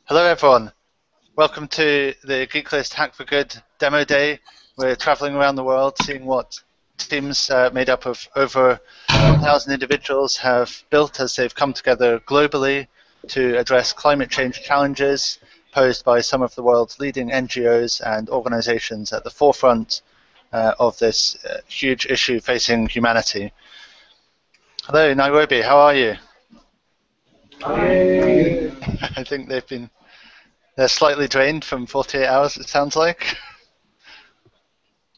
Hello everyone, welcome to the Geeklist Hack for Good demo day. We're traveling around the world seeing what teams made up of over 1,000 individuals have built as they've come together globally to address climate change challenges posed by some of the world's leading NGOs and organizations at the forefront of this huge issue facing humanity. Hello Nairobi, how are you? Hey. I think they're slightly drained from 48 hours, it sounds like.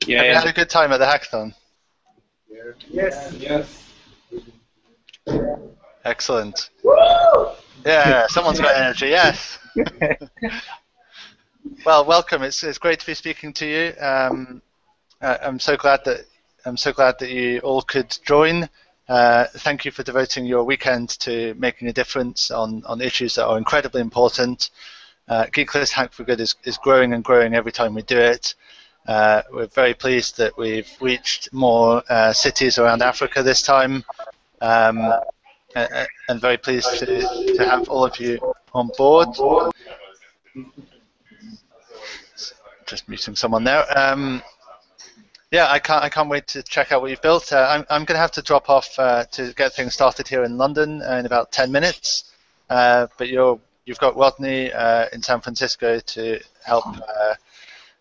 Yeah. Have you had a good time at the hackathon? Yes. Excellent. Yeah, someone's got energy, yes. Well, welcome. It's great to be speaking to you. I'm so glad that you all could join. Thank you for devoting your weekend to making a difference on issues that are incredibly important. Geeklist Hack for Good is growing and growing every time we do it. We're very pleased that we've reached more cities around Africa this time, and very pleased to have all of you on board. Just muting someone there. Yeah, I can't wait to check out what you've built. I'm going to have to drop off to get things started here in London in about 10 minutes. But you've got Rodney in San Francisco to help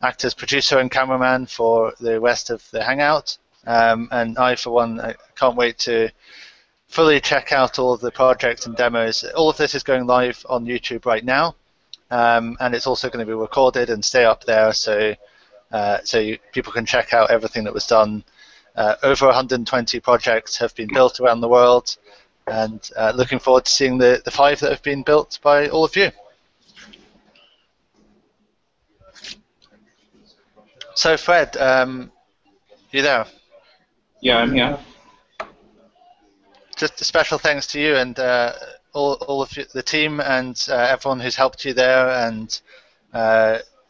act as producer and cameraman for the rest of the hangout. And I, for one, I can't wait to fully check out all of the projects and demos. All of this is going live on YouTube right now, and it's also going to be recorded and stay up there so people can check out everything that was done. Over 120 projects have been built around the world, and looking forward to seeing the 5 that have been built by all of you. So Fred, you there? Yeah, I'm here. Just a special thanks to you and all of the team and everyone who's helped you there, and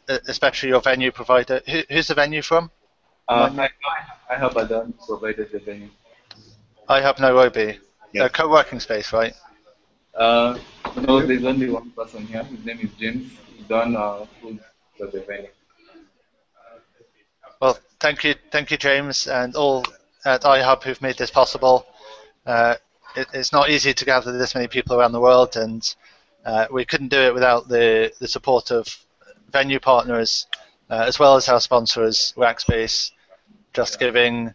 especially your venue provider. Who's the venue from? I have Adam provided the venue. I have Nairobi. Yes. A co-working space, right? No, there's only one person here. His name is James. He's done who's got the venue. Well, thank you, James, and all at iHub who've made this possible. It's not easy to gather this many people around the world, and we couldn't do it without the support of venue partners, as well as our sponsors, Rackspace, Just Giving,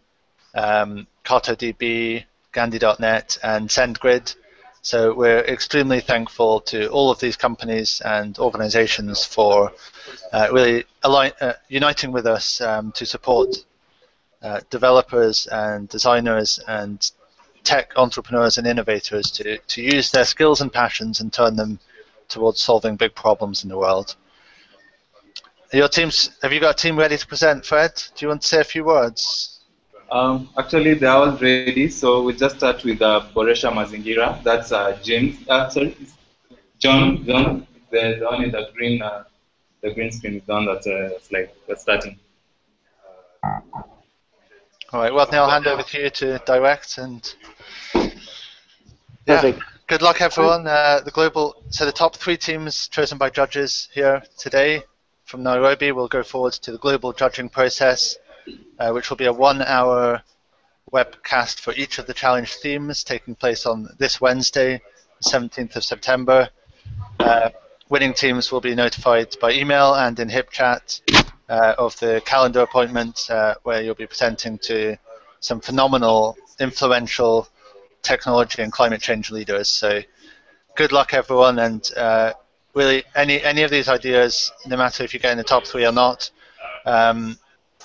CartoDB, Gandhi.net, and SendGrid. So we're extremely thankful to all of these companies and organizations for really uniting with us to support developers and designers and tech entrepreneurs and innovators to use their skills and passions and turn them towards solving big problems in the world. Have you got a team ready to present, Fred? Do you want to say a few words? Actually, they are all ready, so we'll just start with Boresha Mazingira. That's James. John. The one in the green screen is done. That's like we're starting. All right, Rodney, I'll hand over to you to direct, and yeah, good luck everyone. The top 3 teams chosen by judges here today from Nairobi will go forward to the global judging process, which will be a 1-hour webcast for each of the challenge themes taking place on this Wednesday, the 17th of September. Winning teams will be notified by email and in HipChat of the calendar appointment where you'll be presenting to some phenomenal, influential technology and climate change leaders. So good luck everyone, and really any of these ideas, no matter if you get in the top 3 or not,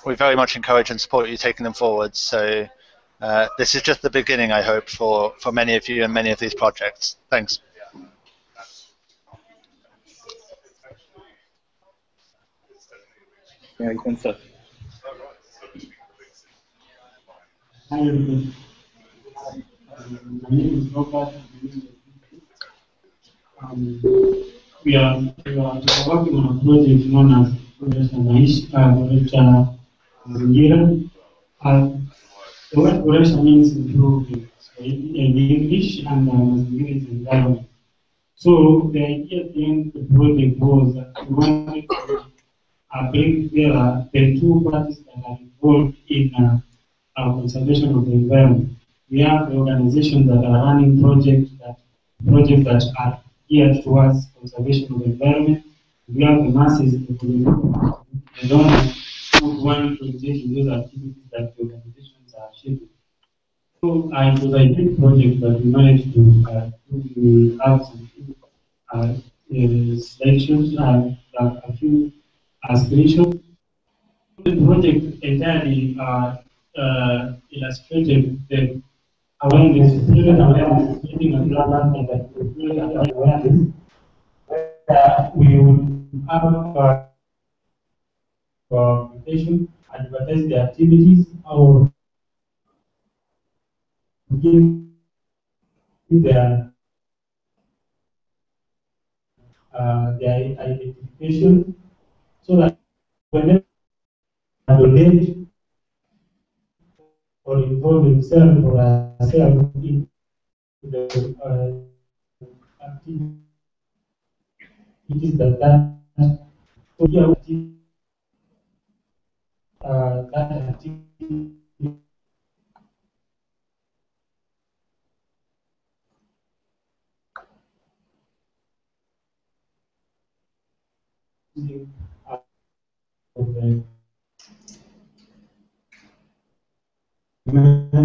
we very much encourage and support you taking them forward. So this is just the beginning, I hope, for many of you and many of these projects. Thanks. Yeah, you can start. Hi everybody. My name is Robert. We are working on a project known as Boresha Mazingira. The word Boresha means improving in English, and Mazingira is environment. So the idea behind the project was that we wanted to bring together the two parties that are involved in conservation of the environment. We have the organizations that are running projects that are geared towards conservation of the environment. We have the masses, the donors who want to engage in those activities that the organizations are shaping. So it was a big project that we managed to have some selections, a few aspirations. The project entirely illustrated the awareness, created awareness, creating a platform that would create awareness, where we would have application, advertise the activities, or give their identification, so that whenever they donate or involve himself or herself in the activities so here that activity of the Mm.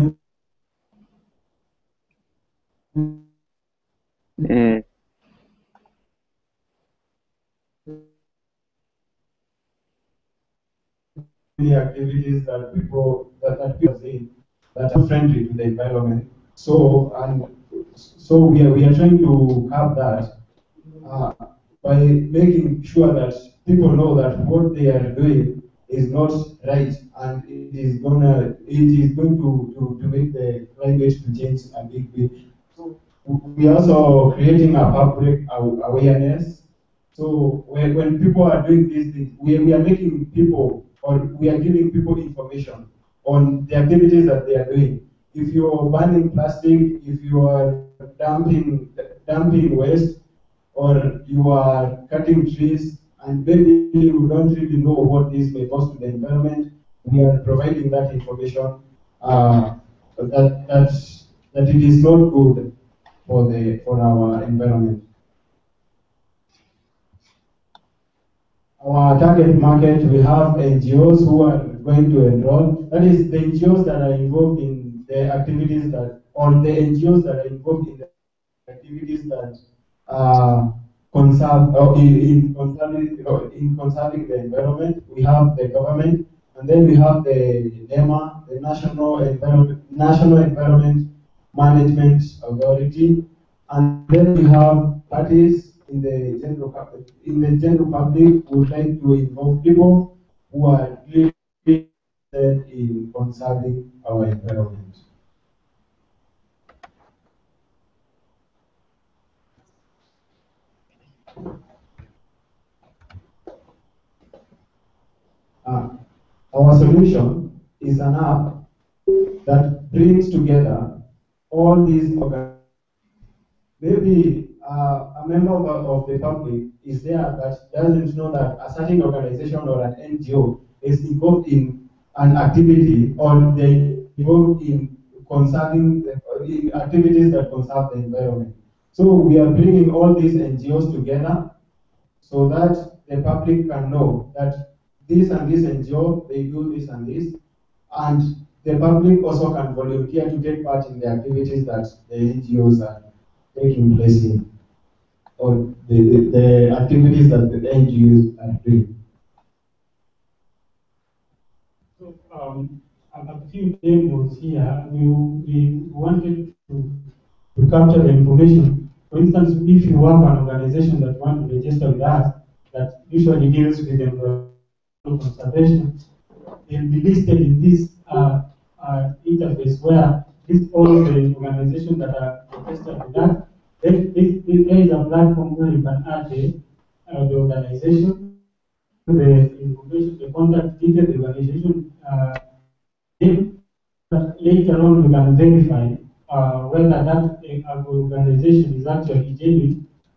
activities that people say that are friendly to the environment. So we are trying to have that uh, by making sure that people know that what they are doing is not right, and it is going to make the climate to change a big way. So we are also creating a public awareness. So when people are doing these things, we are making people, or we are giving people information on the activities that they are doing. If you are burning plastic, if you are dumping waste, or you are cutting trees, and maybe you don't really know what this may cause to the environment, we are providing that information that it is not good for our environment. Our target market, we have NGOs who are going to enroll. That is the NGOs that are involved in the activities or the NGOs that are involved in the activities that conserve or in conserving the environment. We have the government, and then we have the NEMA, the National Environment Management Authority, and then we have parties in the general public who try to involve people who are really interested in conserving our environment. Uh, our solution is an app that brings together all these organizations. Maybe a member of the public is there that doesn't know that a certain organization or an NGO is involved in an activity, or they involved in conserving in activities that conserve the environment. So we are bringing all these NGOs together so that the public can know that this and this NGO, they do this and this, and the public also can volunteer to take part in the activities that the NGOs are taking place in, or the activities that the NGOs are doing. So a few demos here, we wanted to capture the information. For instance, if you have an organization that wants to register with us, that usually deals with environmental conservation, they'll be listed in this interface where this all the organizations that are registered with us. Then there is a platform where you can add the organization, the information, the contact details, the organization name. Later on, we can verify whether that organization is actually genuine,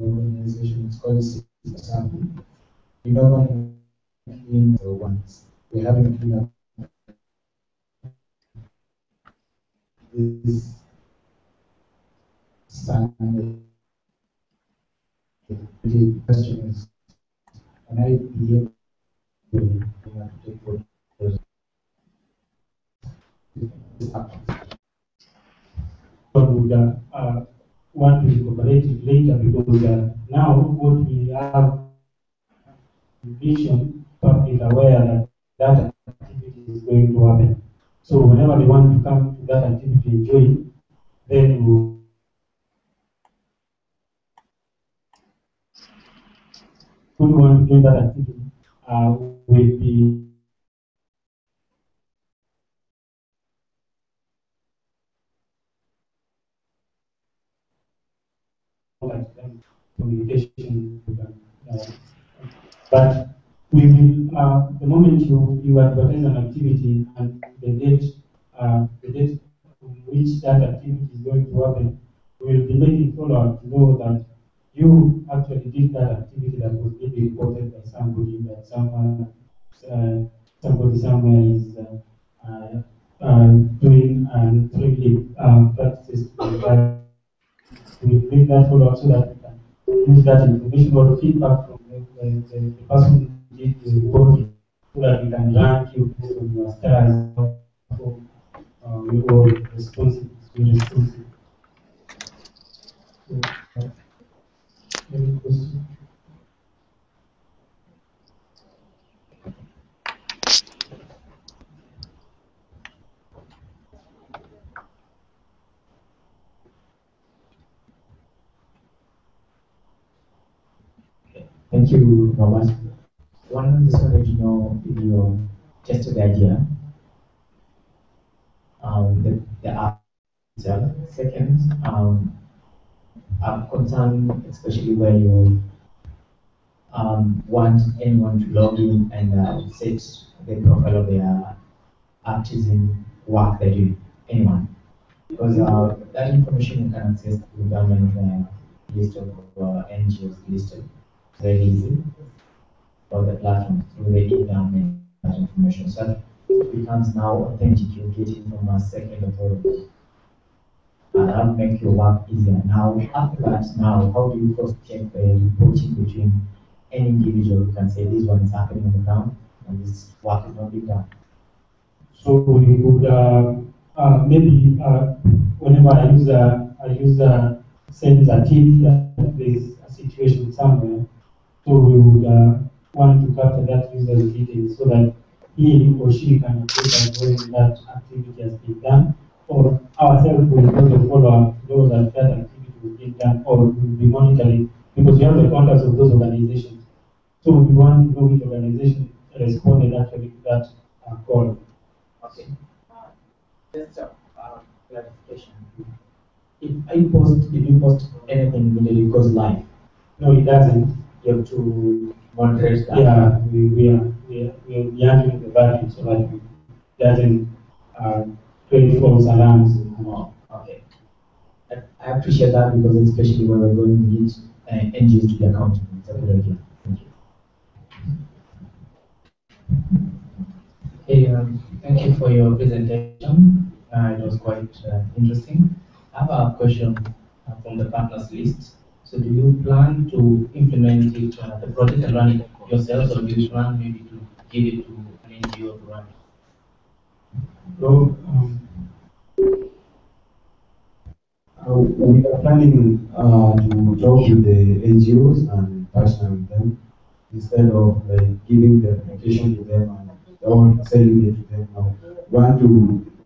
Organization is called Scarcity. We normally clean the ones. We haven't cleaned up this Sunday. The question is, can I be able to take photos? Would want to incorporate it later because now what we have vision public aware that that activity is going to happen. So whenever they want to come to that activity and join, then we want to join that activity will be communication. But we will, the moment you advertise an activity and the date on which that activity is going to happen, we will be making follow-up to know that you actually did that activity that was maybe reported by somebody, that somebody somewhere is doing friendly practices. We make that follow-up so that we can use that information or feedback from the person who did the reporting so that we can rank you based on your stars for your responsive. So, any question? Thank you, Robert. One, just wanted to know if you tested the idea, the app itself. Second, I'm concerned, especially where you want anyone to log in and set the profile of their artisan work they do, anyone. Because that information you can access through government list of NGOs listed very easy for the platform through the e-government information. So it becomes now authentic, you get it from a second authority. And that'll make your work easier. Now, after that, now, how do you cross check the reporting between any individual who can say this one is happening on the ground and this work is not being done? So we would maybe whenever a user sends a tip that there's a situation somewhere, so we would want to capture that user's details so that he or she can update us when that activity has been done, or ourselves will do the follow-up to know that that activity has been done, or we will be monitoring because we have the contacts of those organizations. So we want to know which organization responded actually to that call. Okay. Just clarification. If you post anything immediately, it goes live. No, it doesn't. You have to monitor that. Yeah, we are handling the value so that it doesn't create false alarms. Oh, okay. I appreciate that because especially when we're going to need NGOs to be accountable. It's a good idea. Thank you. Hey, thank you for your presentation. It was quite interesting. I have a question from the partners list. So do you plan to implement it, the project and run it yourselves, or do you plan maybe to give it to an NGO to run it? So, we are planning to talk with the NGOs and partner with them instead of giving the application to them and or selling it to them. Now,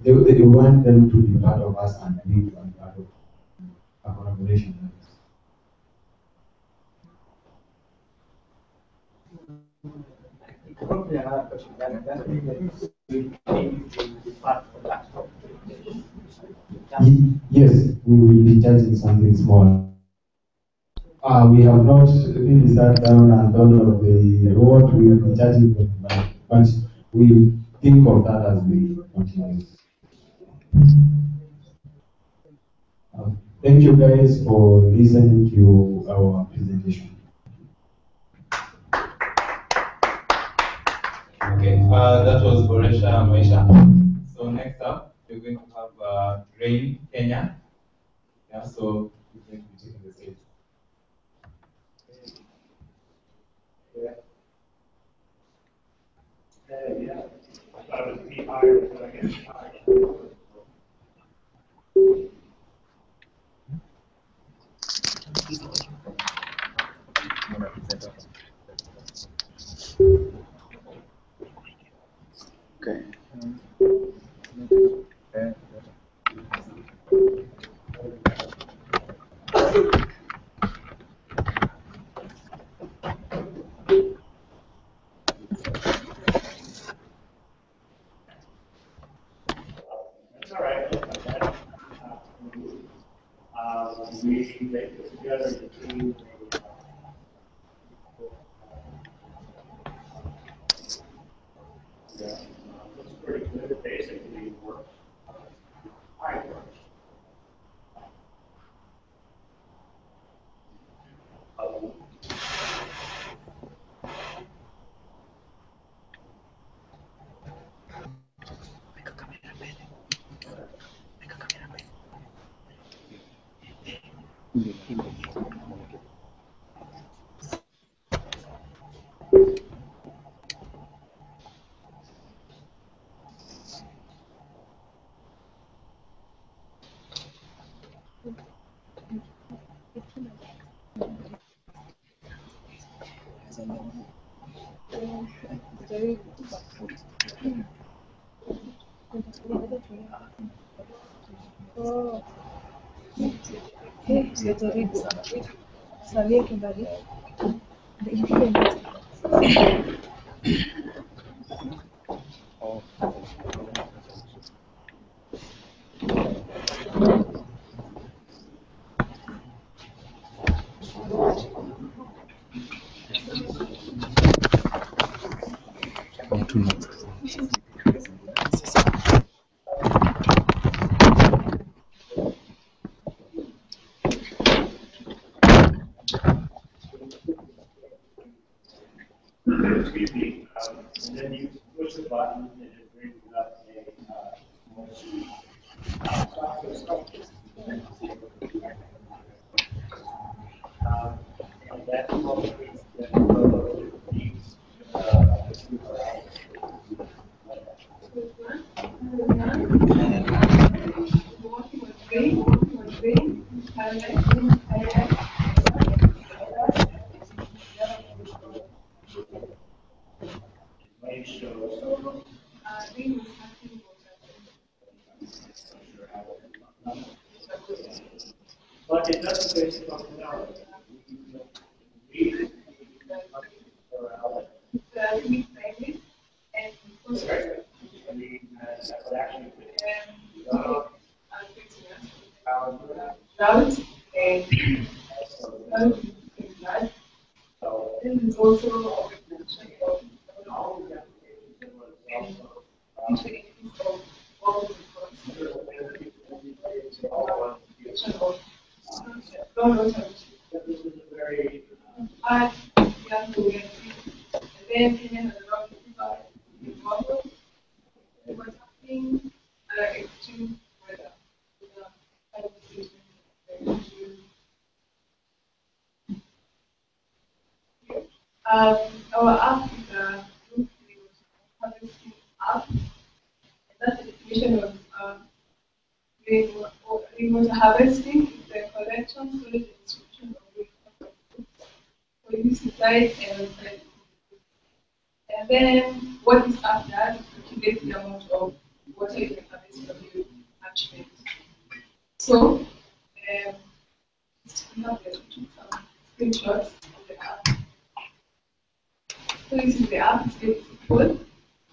they want them to be part of us and we to be part of a collaboration. Yes, we will be charging something small. We have not really sat down and thought of what we will be charging for the money, but we'll think of that as we continue. Thank you guys for listening to our presentation. Okay, that was Boresha Maisha. So next up, we're going to have Rain Kenya. Yeah, so he's going to be taking the stage. Yeah, I thought it would be higher, but I guess higher. Okay. That's all right. They put together the team. Looks pretty good. It basically works. I works. Excuse me. And then you push the button and it brings up a small sheet. And that locates the sheets. But it doesn't say functionality. Our app is a group harvesting app, and that's the definition of rainwater harvesting. It's the collection, storage, and distribution of rainwater for use inside and outside. And then what this app does is calculate the amount of water you can harvest from your catchment. So, we have some screenshots of the app. So this is the app, it's very simple.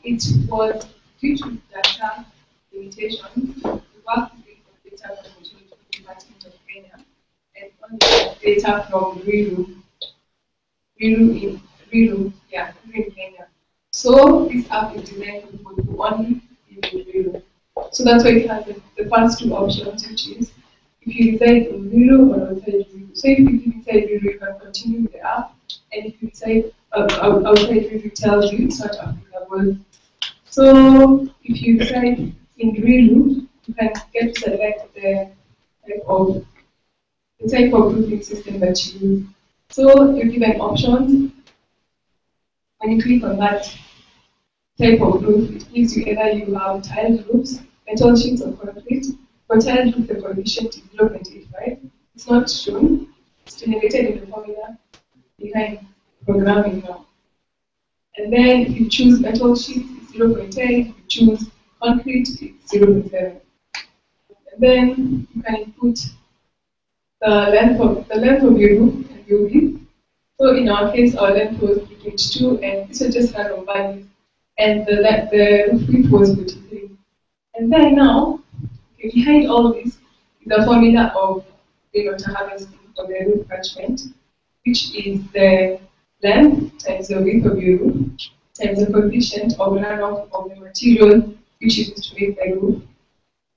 It was due to data limitations, the work is data from the Geological Department of Kenya and only data from Riru in Kenya. So this app is designed for people who only live in Riru. So that's why it has the first two options, which is if you decide in Zero or outside Zero. So if you decide Zero, you can continue with the app, and if you decide outside Zero, it tells you it's not applicable. So if you decide in Zero, you can get to select the type of grouping system that you use. So you're given options. When you click on that type of group, it gives you either you have tiled groups, metal sheets, or concrete. For tiled group, the coefficient is 0.85. It's not shown. It's generated in the formula behind programming now. And then if you choose metal sheets, it's 0.8. If you choose concrete, it's 0.7. And then you can input the length of your group and your width. So in our case, our length was 22, and this was just random values, and the roof width was 43. And then now, okay, behind all this is the formula of rainwater harvesting for the roof catchment, which is the length times the width of your roof times the coefficient of runoff of the material which is used to make the roof,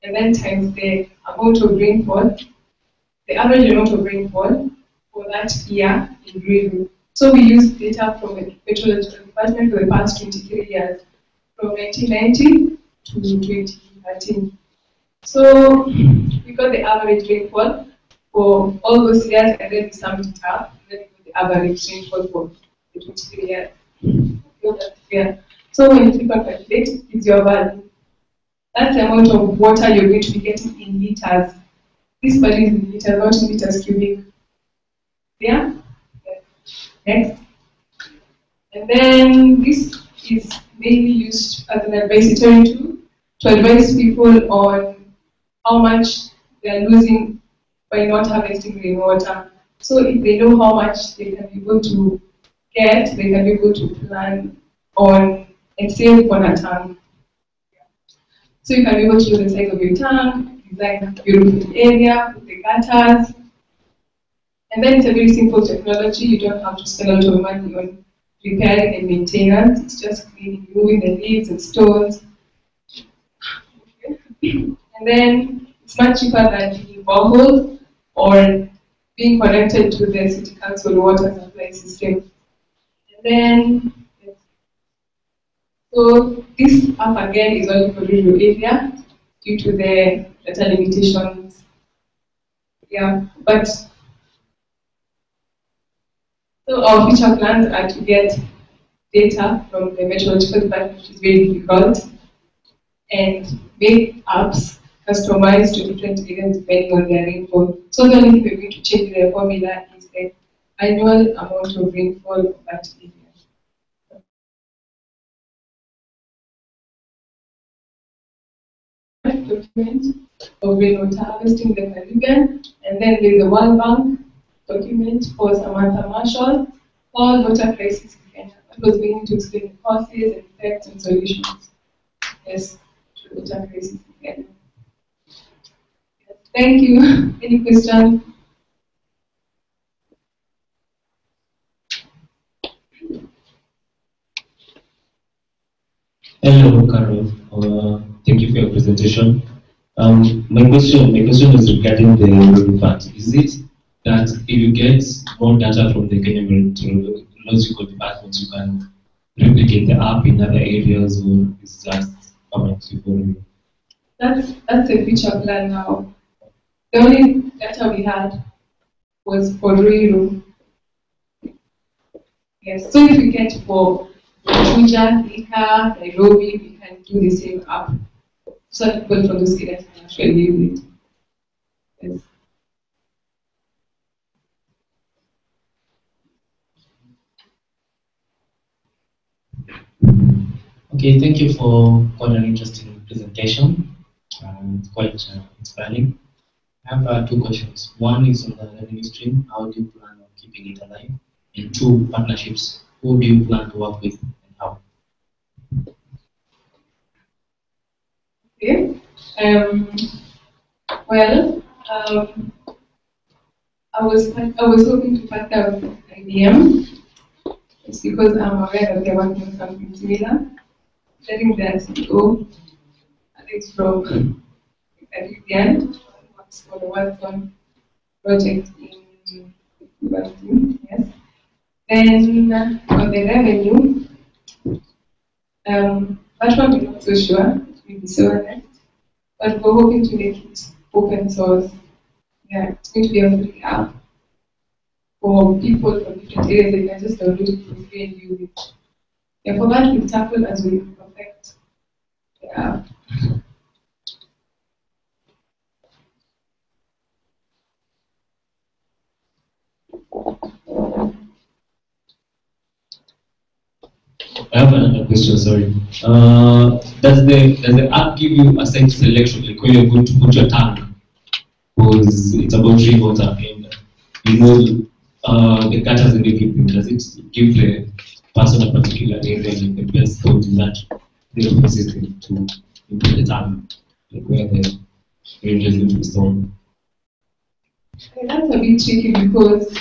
and then times the amount of rainfall, the average amount of rainfall for that year in real. So we use data from the Meteorological Department for the past 23 years, from 1990 to 2013. So we got the average rainfall for all those years, and then we summed it up, and then we got the average rainfall for the 23 years. Yeah. So when you click on calculate, it gives your value. That's the amount of water you're going to be getting in liters. This value is in liters, not in meters cubic. Yeah? Next. And then this is mainly used as an advisory tool to advise people on how much they are losing by not harvesting rainwater. So if they know how much they can be able to get, they can be able to plan on and save on a tank. So you can be able to use the size of your tank, design your roofing area, with the gutters. And then it's a very simple technology. You don't have to spend a lot of money on repairing and maintenance. It's just cleaning, removing the leaves and stones. And then it's much cheaper than digging boreholes or being connected to the city council water supply system. And then, so this app again is only for rural area due to the data limitations. Yeah, but so our future plans are to get data from the Meteorological Department, which is very difficult, and make apps customized to different areas depending on their rainfall. So the only thing we're going to change the formula is the annual amount of rainfall of that area. Document of rainwater harvesting in the Caribbean, and then there's a World Bank document for Samantha Marshall called Water Crisis in Kenya. That was beginning to explain the causes and effects and solutions. Yes, to the water crisis in Kenya. Yes, thank you. Any questions? Hello, Carol. Thank you for your presentation. My question is regarding the road fund. Is it that if you get more data from the Kenya Meteorological Department, you can replicate the app in other areas, or is just permanently for you? That's a future plan now. The only data we had was for Ruiru. Yes, so if we get for Abuja, Thika, Nairobi, we can do the same app. So that people from those areas can actually use it. Yes. Okay, thank you for quite an interesting presentation. Quite inspiring. I have two questions. One is on the revenue stream. How do you plan on keeping it alive? And two, partnerships. Who do you plan to work with and how? Okay. Well, I was hoping to partner with IBM. It's because I'm aware that they're working on something similar. Letting their CEO, Alex from Caribbean, for the hackathon project in university. Yes. Then on the revenue, that one we're not so sure. We'll be so honest. But we're hoping to make it open source. Yeah, it's going to be a free app for people from different areas. They can just download it for free and use it. Yeah, for that we'll tackle as we perfect the app. I have another question, sorry. Does the app give you a site selection, like where you're going to put your tank? Because it's about rainwater and the gutters and everything. Does it give the person a particular area like the best spot in that the ecosystem to improve the tank, like where the range is going to be stored? And that's a bit tricky because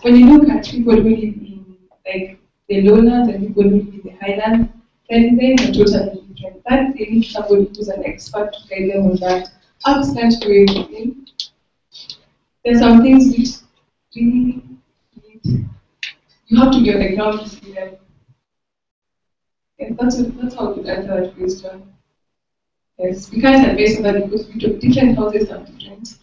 when you look at people who live in like the lowlands and people who live in the highlands, their designs are totally different. That they need somebody who's an expert to guide them on that. Apps can't do everything. There's some things which really need, you have to be on the ground to see them. And that's how we answer that question. Yes, we can't advise on that because we do different houses are different.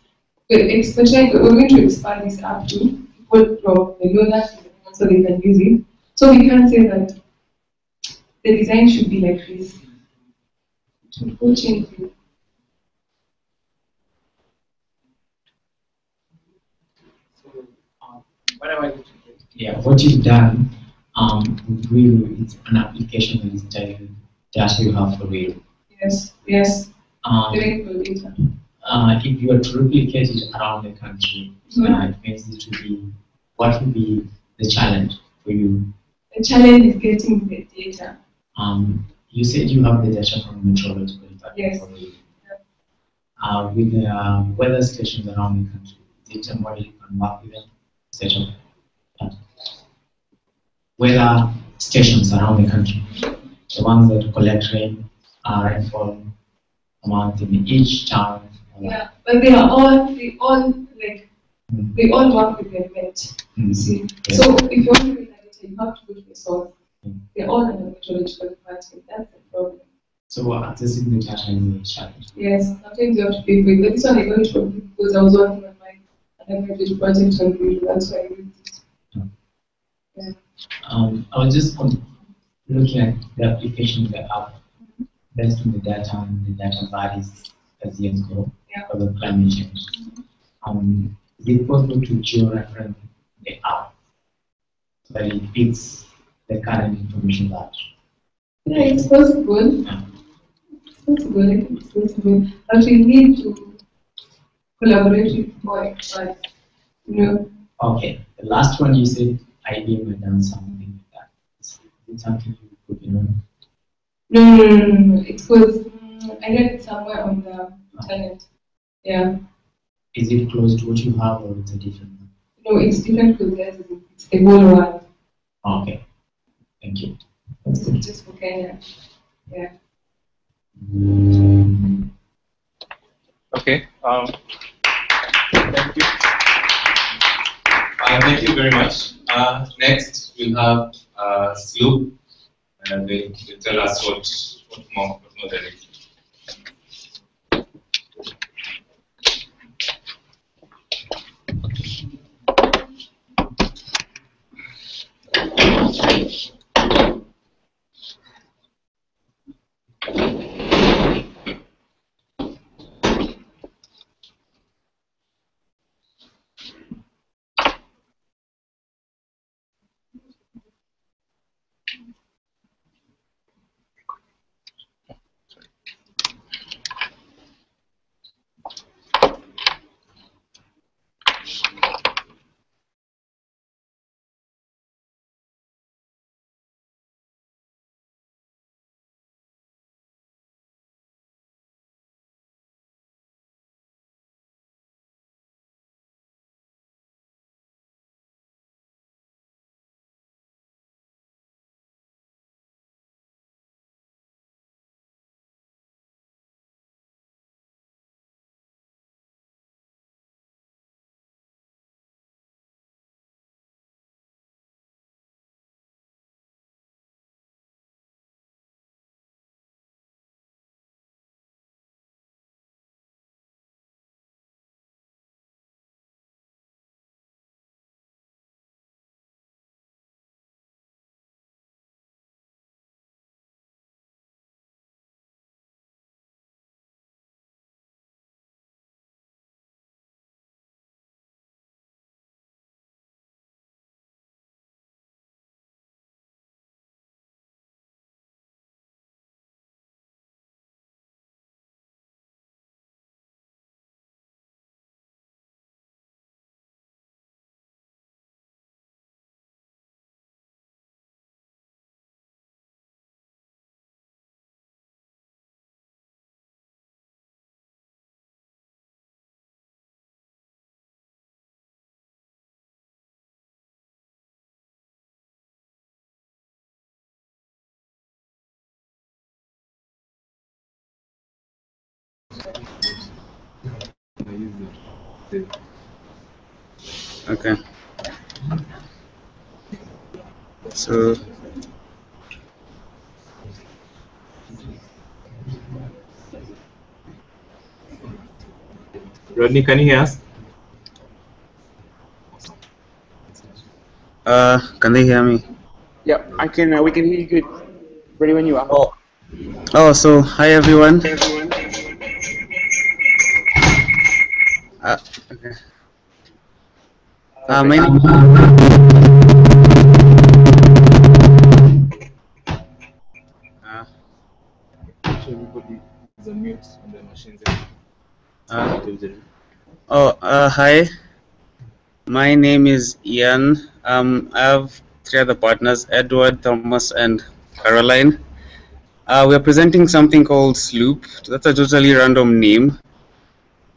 We're going to expand this app to people from the lowlands to the ones so they can use it. So we can't say that the design should be like this. It will change it. What you've done with Real is an application that is titled Data You Have for Real. Yes. Very good data. If you are to replicate it around the country, it means it will be, what will be the challenge for you? The challenge is getting the data. You said you have the data from meteorological data. Yes. With the weather stations around the country, is it a model you can work with them? Set up weather stations around the country, the ones that collect rainfall amount in each town. Yeah, but they all work with the event. You see, so if you want to get that data, you have to go to the source. They're all in the meteorological department. That's the problem. So accessing the data is a challenge. Yes, sometimes you have to pay for it. But this one I got it from you because I was working on my undergraduate project on Google. That's why I did it. Yeah. I was just looking at the application of the app based on the data, and the data varies as years go because of climate change. Is it possible to georeference the app so that it fits the current information that? Yeah, it's possible. It's possible. I think it's possible. But we need to collaborate with more experts. Okay. The last one you said IBM had done something like that. Is it something you could know? No. It was I read it somewhere on the internet. Yeah. Is it close to what you have, or it's a different one? No, it's different because it's the whole world. Okay. Thank you. That's good. Just for Kenya. Yeah. Okay. Thank you. Thank you very much. Next, we'll have Sloop, and they'll tell us what more there is. Okay. So Rodney, can you hear us? can they hear me? Yep, I can. We can hear you good. Ready when you are. Oh, so hi everyone. Okay. My name. Everybody is on mute on the machines. Hi. My name is Ian. I have 3 other partners: Edward, Thomas, and Caroline. We are presenting something called Sloop. That's a totally random name.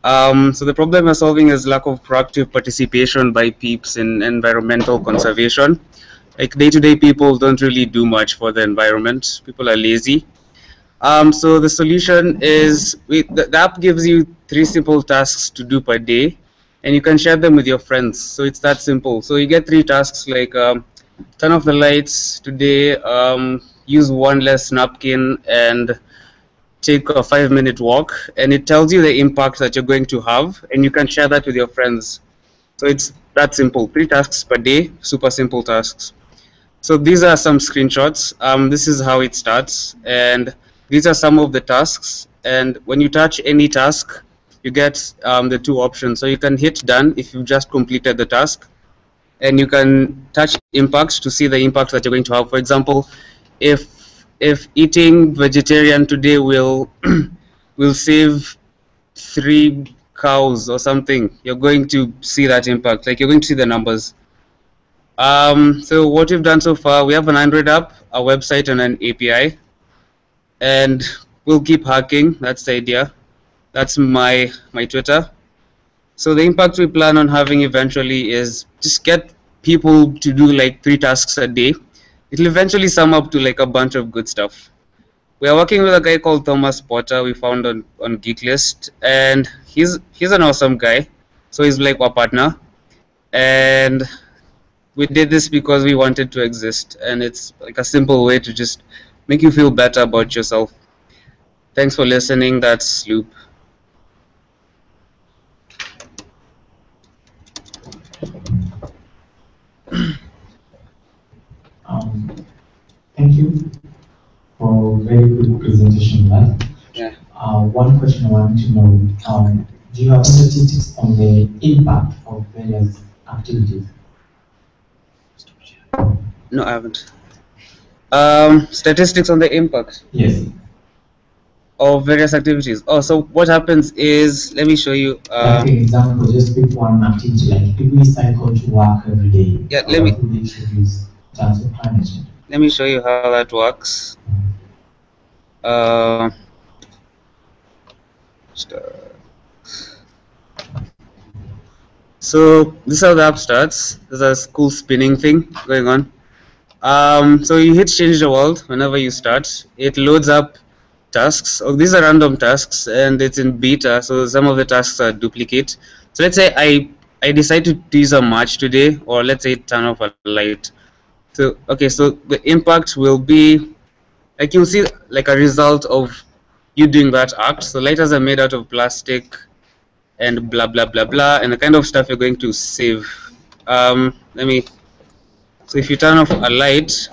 So the problem we're solving is lack of proactive participation by peeps in environmental conservation. Like day-to-day people don't really do much for the environment. People are lazy. So the solution is the app gives you 3 simple tasks to do per day, and you can share them with your friends. So it's that simple. So you get 3 tasks like turn off the lights today, use 1 less napkin, and take a 5-minute walk. And it tells you the impact that you're going to have, and you can share that with your friends. So it's that simple. 3 tasks per day, super simple tasks. So these are some screenshots. This is how it starts, and these are some of the tasks. And when you touch any task, you get the 2 options. So you can hit done if you've just completed the task, and you can touch impact to see the impact that you're going to have. For example, if eating vegetarian today will will save 3 cows or something, you're going to see that impact. Like you're going to see the numbers. So what we've done so far, we have an Android app, a website, and an API, and we'll keep hacking. That's the idea. That's my Twitter. So the impact we plan on having eventually is just get people to do like 3 tasks a day. It'll eventually sum up to like a bunch of good stuff. We are working with a guy called Thomas Potter we found on Geeklist, and he's an awesome guy. So he's like our partner, and we did this because we wanted to exist, and it's like a simple way to just make you feel better about yourself. Thanks for listening. That's Sloop. Thank you for very good presentation, Matt. Yeah. One question I want to know, do you have statistics on the impact of various activities? No, I haven't. Statistics on the impact? Yes. Of various activities. Oh, so what happens is, let me show you. Like an example, just pick one activity, like if we cycle to work every day. Yeah, let me. What would it introduce in terms of climate change? Let me show you how that works. So this is how the app starts. There's a cool spinning thing going on. So you hit change the world whenever you start. It loads up tasks. Oh, these are random tasks, and it's in beta, so some of the tasks are duplicate. So let's say I decide to use a match today, or let's say turn off a light. So okay, so the impact will be like you'll see like a result of you doing that act. So lighters are made out of plastic and blah blah blah blah, and the kind of stuff you're going to save. So if you turn off a light,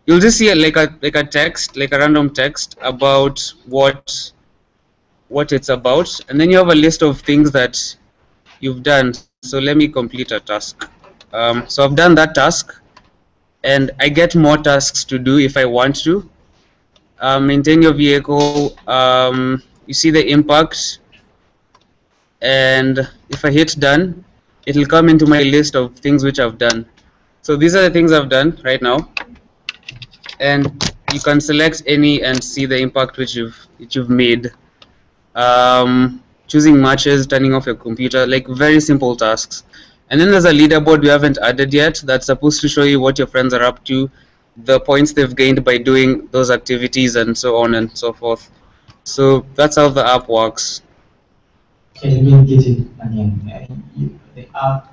you'll just see like a text, like a random text about what it's about, and then you have a list of things that you've done. So let me complete a task. So I've done that task, and I get more tasks to do if I want to. Maintain your vehicle. You see the impact, and if I hit done, it'll come into my list of things which I've done. So these are the things I've done right now, and you can select any and see the impact which you've made. Choosing matches, turning off your computer, like very simple tasks. And then there's a leaderboard we haven't added yet that's supposed to show you what your friends are up to, the points they've gained by doing those activities, and so on and so forth. So that's how the app works. Okay, let me get it again. The app,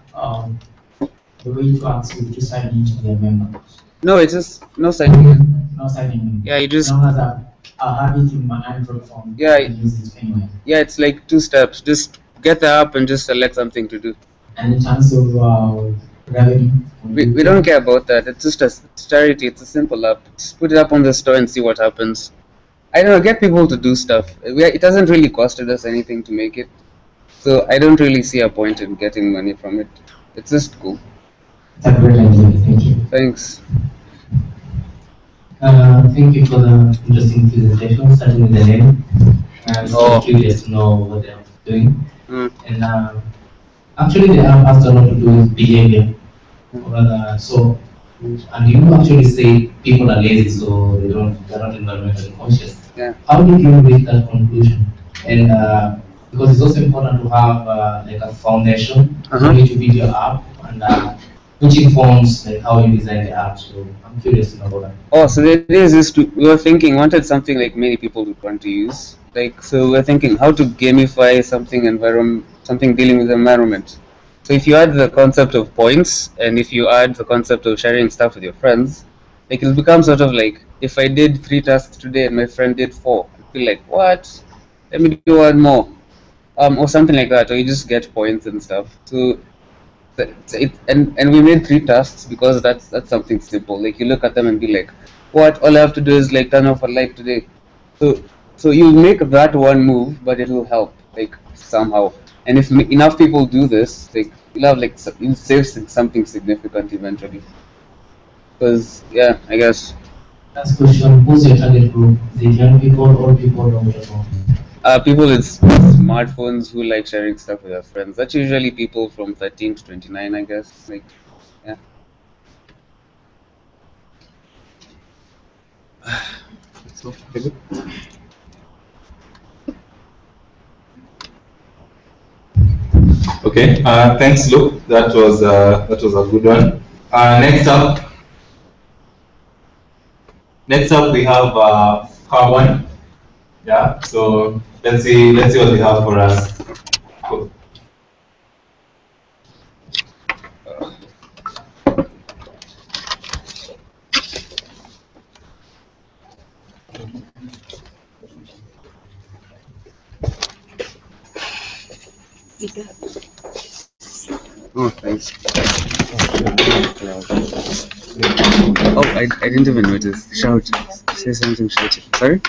the way it works, you sign into their members. No, it's just no signing in. No signing in. Yeah, you just. As long as I have it in my Android phone, Yeah, I can use it anywhere. yeah, it's like 2 steps. Just get the app and just select something to do. And in terms of revenue, We don't care about that. It's just it's charity. It's a simple app. Just put it up on the store and see what happens. I don't know. Get people to do stuff. It hasn't really costed us anything to make it, so I don't really see a point in getting money from it. It's just cool. It's a great idea. Thank you. Thanks. Thank you for the interesting presentation, starting with the name. I'm curious to know what they're doing. And actually, the app has a lot to do with behavior. Rather, so, and you actually say people are lazy, so they're not environmentally conscious. Yeah. How did you reach that conclusion? And because it's also important to have like a foundation for you to build your app, and which informs like how you design the app. So I'm curious to know about that. Oh, so the idea is just we were thinking, wanted something like many people would want to use. Like, so we're thinking how to gamify something dealing with the environment. So if you add the concept of points, and if you add the concept of sharing stuff with your friends, like it'll become sort of like, if I did 3 tasks today and my friend did 4, I'd be like, what? Let me do 1 more. Or something like that, or you just get points and stuff. So and we made 3 tasks because that's something simple. Like you look at them and be like, what? All I have to do is like turn off a light today. So you make that 1 move, but it'll help like somehow. And if enough people do this, like you'll have like you'll save something significant eventually. Because yeah, I guess. Last question: who's your target group? Is it young people, old people, or whatever? People with smartphones who like sharing stuff with their friends. That's usually people from 13 to 29, I guess. Like, yeah. Okay, thanks, Luke. That was a good one. Next up we have Kawan. Yeah. So let's see what they have for us. Cool. Oh, thanks. Oh, I didn't even notice. Shout. Say something, shout. Sorry?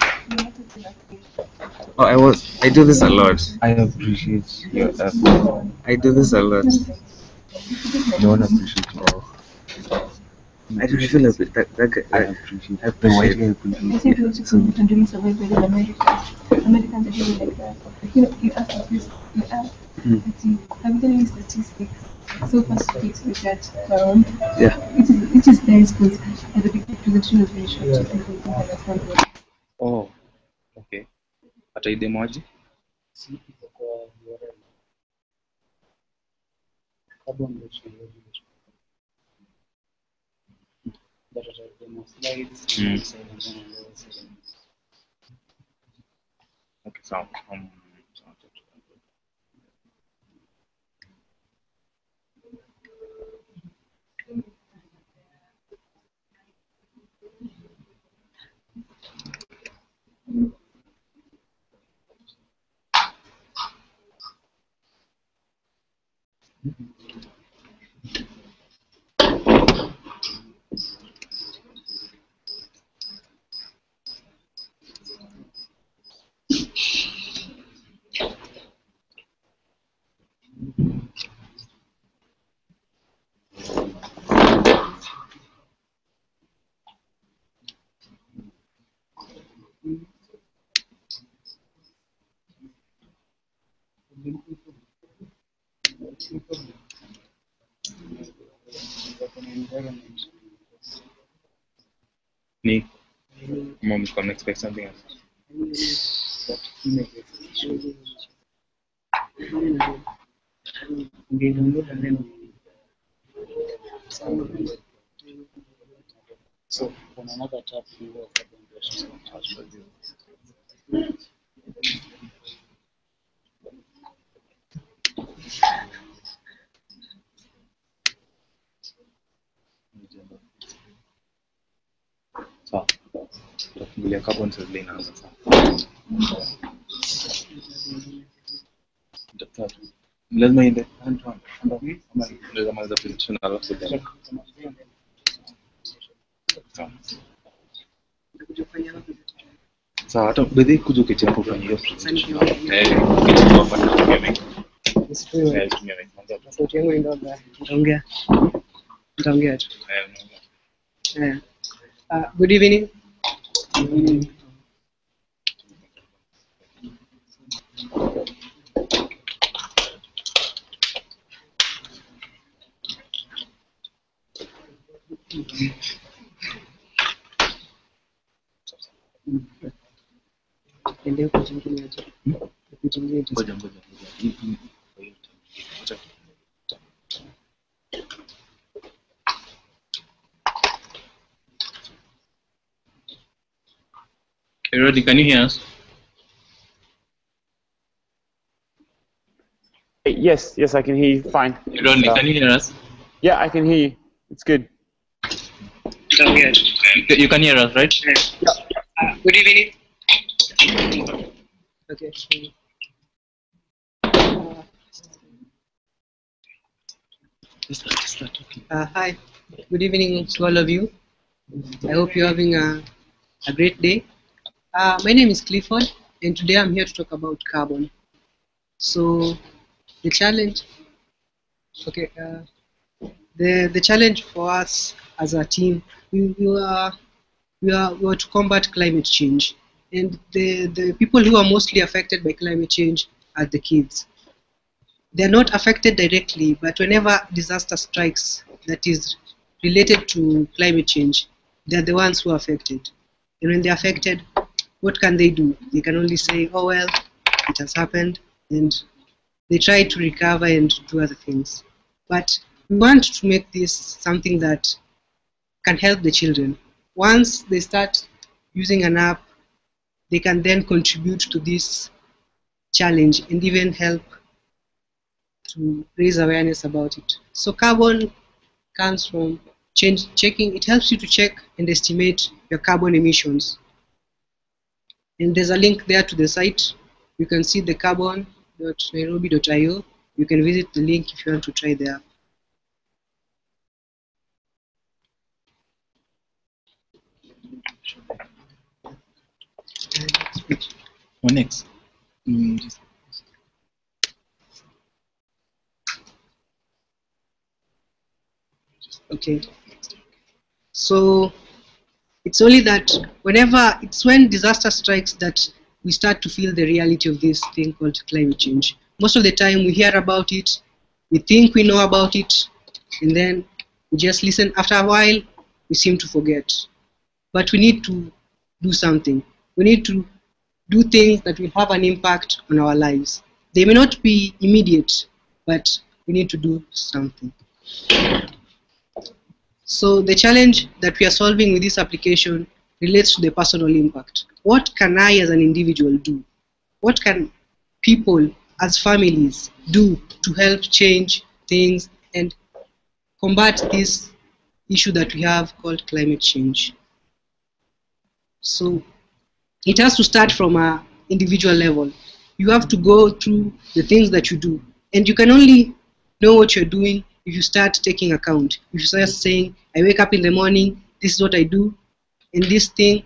Oh, I do this a lot. I appreciate your effort. I do this a lot. No one appreciates you. I feel a bit I appreciate the way you appreciate it. So doing survey with Americans. Americans are doing like that. You ask this, you ask, have you done any statistics? So far statistics with that found. Yeah. It is nice because at the presentation was very short, so people don't understand what. Oh, okay. Ataide moja. Okay, so Nick, mom is gonna expect something else. So on another tab, you will have Sawa. Tutafungulia carbon cell inaanza sasa. Lazima iende hand to hand. Ama unaweza maliza presentation alafu then. Sawa. Sawa, hata bedhi kuja uketi hapo kwenye hiyo presentation. Uketi hapa na tumia mic. Tumia mic. Sauti yangu ndio nitaongea. Nitaongea tu. Good evening. Ndio kuchangia tu. Kuchangia tu. Ngoja. Rodney, can you hear us? Yes, I can hear you fine. Rodney, can you hear us? Yeah, I can hear you. It's good. You can hear us, right? Good evening. Okay. Hi. Good evening to all of you. I hope you're having a great day. My name is Clifford, and today I'm here to talk about carbon. So, the challenge. Okay. The challenge for us as a team, we are to combat climate change, and the people who are mostly affected by climate change are the kids. They are not affected directly, but whenever disaster strikes that is related to climate change, they are the ones who are affected. And when they are affected, what can they do? They can only say, oh well, it has happened, and they try to recover and do other things. But we want to make this something that can help the children. Once they start using an app, they can then contribute to this challenge and even help to raise awareness about it. So carbon comes from checking. It helps you to check and estimate your carbon emissions. And there's a link there to the site. You can see the carbon.nairobi.io. You can visit the link if you want to try the app. Next. Okay. So it's only that it's when disaster strikes that we start to feel the reality of this thing called climate change. Most of the time we hear about it, we think we know about it, and then we just listen. After a while, we seem to forget. But we need to do something. We need to do things that will have an impact on our lives. They may not be immediate, but we need to do something. So the challenge that we are solving with this application relates to the personal impact. What can I as an individual do? What can people as families do to help change things and combat this issue that we have called climate change? So it has to start from an individual level. You have to go through the things that you do, and you can only know what you're doing if you start taking account. If you start saying, I wake up in the morning, this is what I do, and this thing,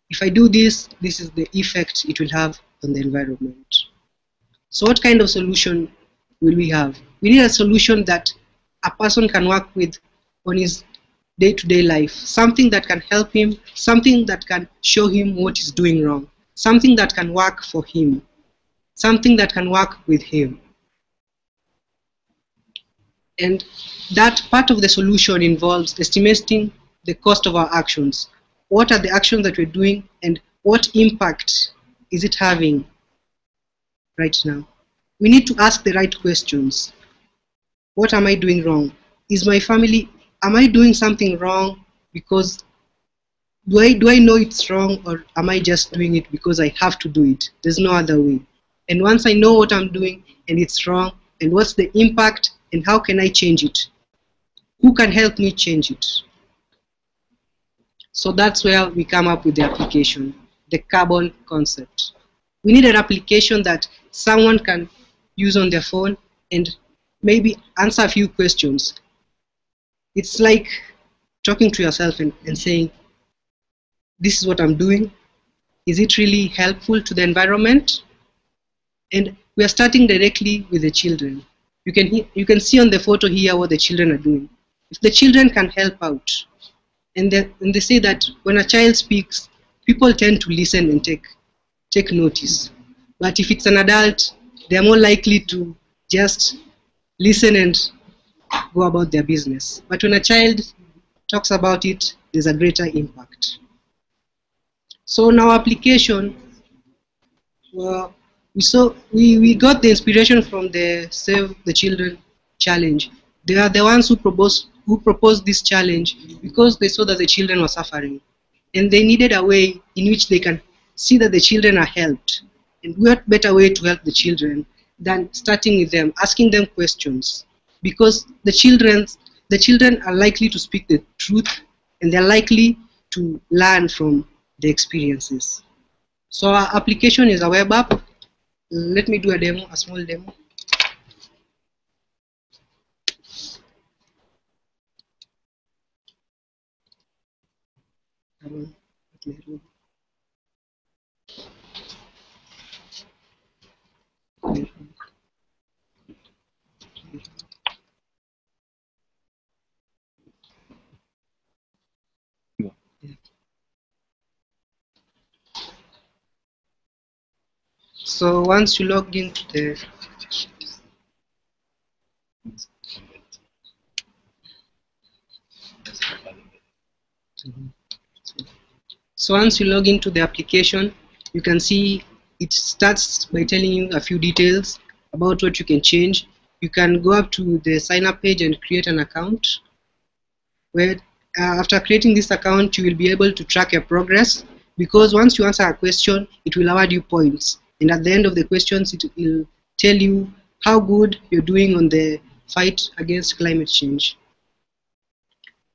if I do this, this is the effect it will have on the environment. So what kind of solution will we have? We need a solution that a person can work with on his day-to-day life, something that can help him, something that can show him what he's doing wrong, something that can work for him, something that can work with him. And that part of the solution involves estimating the cost of our actions. What are the actions that we're doing, and what impact is it having right now? We need to ask the right questions. What am I doing wrong? Is my family, am I doing something wrong because do I know it's wrong, or am I just doing it because I have to do it? There's no other way. And once I know what I'm doing and it's wrong, and what's the impact and how can I change it? Who can help me change it? So that's where we come up with the application, the carbon concept. We need an application that someone can use on their phone and maybe answer a few questions. It's like talking to yourself and saying, this is what I'm doing. Is it really helpful to the environment? And we are starting directly with the children. You can see on the photo here what the children are doing. If the children can help out, and they say that when a child speaks, people tend to listen and take notice. But if it's an adult, they are more likely to just listen and go about their business. But when a child talks about it, there's a greater impact. So in our application, well, we got the inspiration from the Save the Children challenge. They are the ones who proposed this challenge because they saw that the children were suffering, and they needed a way in which they can see that the children are helped. And what better way to help the children than starting with them, asking them questions, because the children are likely to speak the truth, and they're likely to learn from the experiences. So our application is a web app. Let me do a small demo. So once you log into the application, you can see it starts by telling you a few details about what you can change. You can go up to the sign up page and create an account, where after creating this account, you will be able to track your progress, because once you answer a question, it will award you points, and at the end of the questions, it will tell you how good you're doing on the fight against climate change.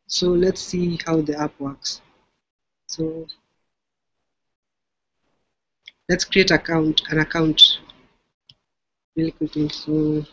So let's see how the app works. So let's create an account really quickly. So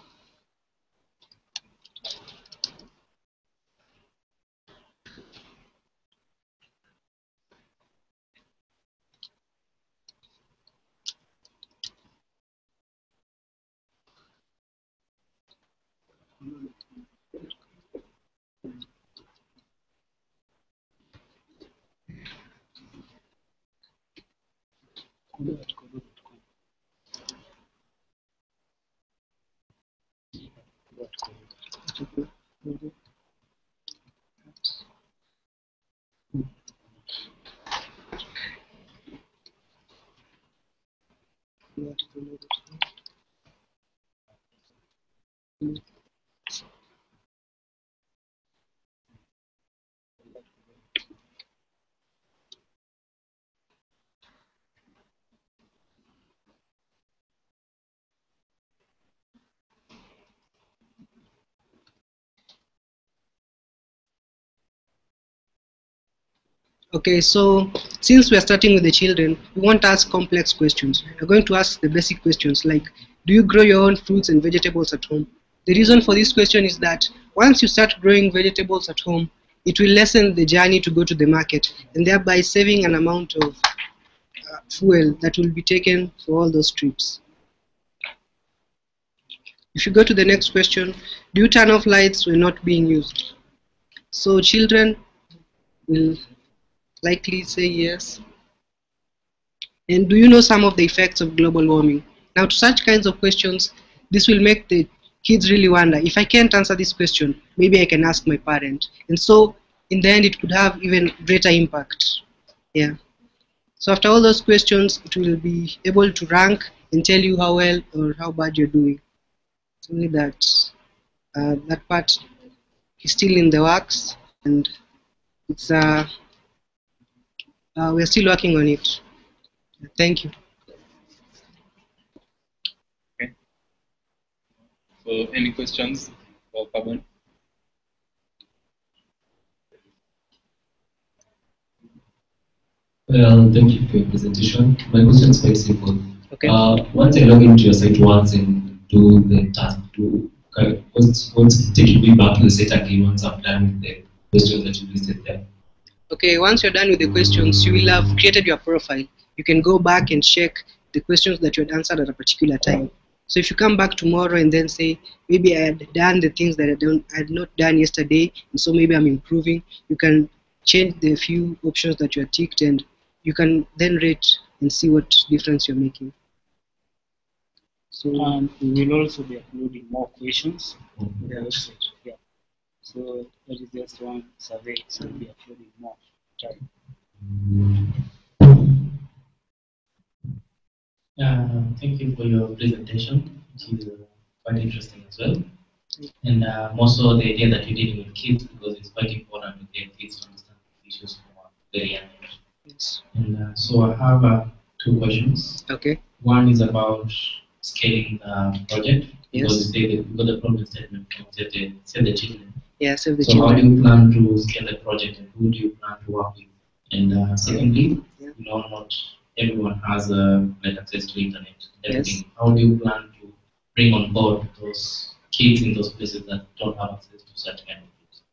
okay, so since we are starting with the children, we won't ask complex questions. We're going to ask the basic questions like, do you grow your own fruits and vegetables at home? The reason for this question is that once you start growing vegetables at home, it will lessen the journey to go to the market, and thereby saving an amount of fuel that will be taken for all those trips. If you go to the next question, do you turn off lights when not being used? So children will likely say yes. And do you know some of the effects of global warming? Now, to such kinds of questions, this will make the kids really wonder, if I can't answer this question, maybe I can ask my parent. And so in the end, it could have even greater impact. Yeah. So after all those questions, it will be able to rank and tell you how well or how bad you're doing. It's only that that part is still in the works, and it's we're still working on it. Thank you. Okay. So any questions for Carbon? Well, thank you for your presentation. My question is quite simple. Okay. Once I log into your site once and do the task, what's taking me back to the site again once I'm done with the questions that you listed there? Okay, once you're done with the questions, you will have created your profile. You can go back and check the questions that you had answered at a particular time. So if you come back tomorrow and then say, maybe I had done the things that I had not done yesterday, and so maybe I'm improving, you can change the few options that you had ticked, and you can then rate and see what difference you're making. So we will also be uploading more questions on the website. Yeah. So that is just one survey. So we'll be uploading more time. Thank you for your presentation, which is quite interesting as well. And also the idea that you're dealing with kids, because it's quite important to get kids to understand issues from a very young age. Yes. And so I have 2 questions. Okay. One is about scaling the project, because Yes. you got the problem statement from Save the Children. Yeah, Save the So Children. how do you plan to scale the project, and who do you plan to work with? And secondly, not everyone has like access to internet. Everything. Yes. How do you plan to bring on board those kids in those places that don't have access to such kind of things?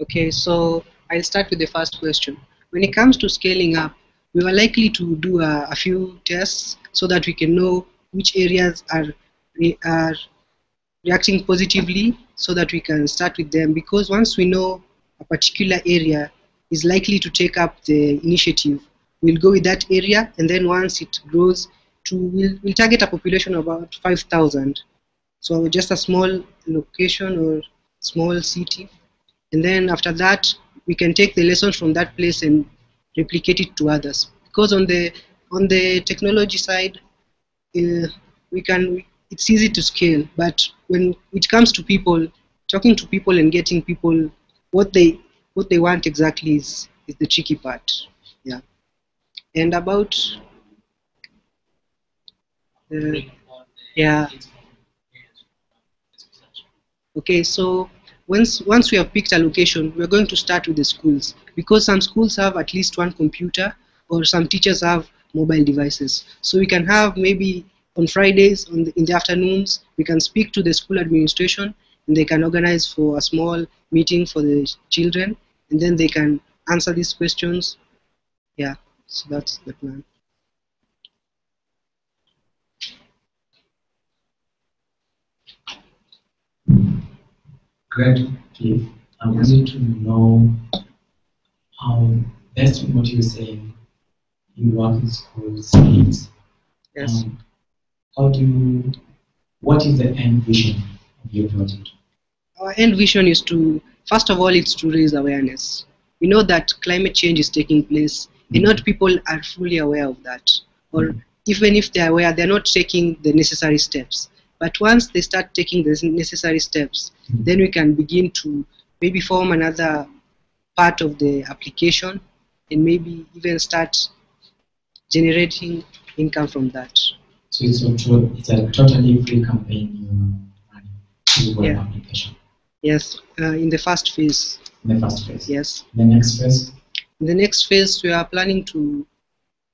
Okay, so I'll start with the first question. When it comes to scaling up, we are likely to do a few tests so that we can know which areas are reacting positively, so that we can start with them, because once we know a particular area is likely to take up the initiative, we'll go with that area, and then once it grows to, we'll target a population of about 5,000. So just a small location or small city, and then after that we can take the lessons from that place and replicate it to others, because on the technology side, it's easy to scale, but when it comes to people, talking to people and getting people what they want exactly is the tricky part. Yeah. And about yeah. Okay, so once we have picked a location, we're going to start with the schools, because some schools have at least one computer, or some teachers have mobile devices. So we can have maybe on Fridays in the afternoons, we can speak to the school administration, and they can organize for a small meeting for the children, and then they can answer these questions. Yeah, so that's the plan. Great, Cliff. I wanted to know how, based on what you were saying, you work with schools, kids. Yes. What is the end vision of your project? Our end vision is to, first of all, it's to raise awareness. We know that climate change is taking place, and not people are fully aware of that. Or even if they're aware, they're not taking the necessary steps. But once they start taking the necessary steps, then we can begin to maybe form another part of the application, and maybe even start generating income from that. So it's a totally free campaign you run application. Yes, in the first phase. In the first phase. Yes. The next phase? In the next phase, we are planning to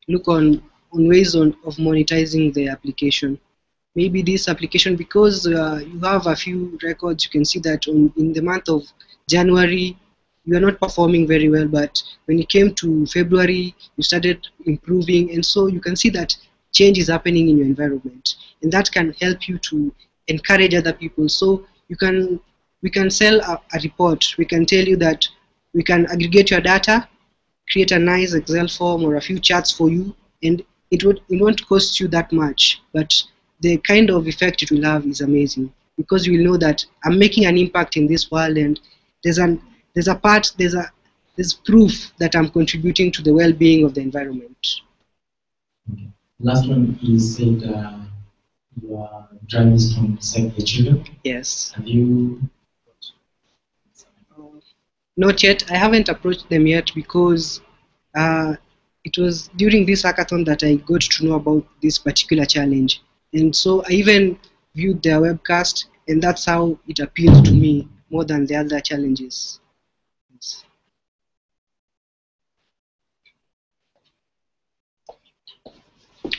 look on ways of monetizing the application. Maybe this application, because you have a few records, you can see that in the month of January, you are not performing very well, but when it came to February, you started improving, and so you can see that change is happening in your environment, and that can help you to encourage other people. So we can sell a report. We can tell you that we can aggregate your data, create a nice Excel form or a few charts for you, and it won't cost you that much, but the kind of effect it will have is amazing, because you will know that I'm making an impact in this world, and there's proof that I'm contributing to the well-being of the environment. Okay. Last one, you said you are driving from Save the Children. Yes. Have you? Not yet. I haven't approached them yet, because it was during this hackathon that I got to know about this particular challenge. And so I even viewed their webcast, and that's how it appealed to me more than the other challenges. Yes.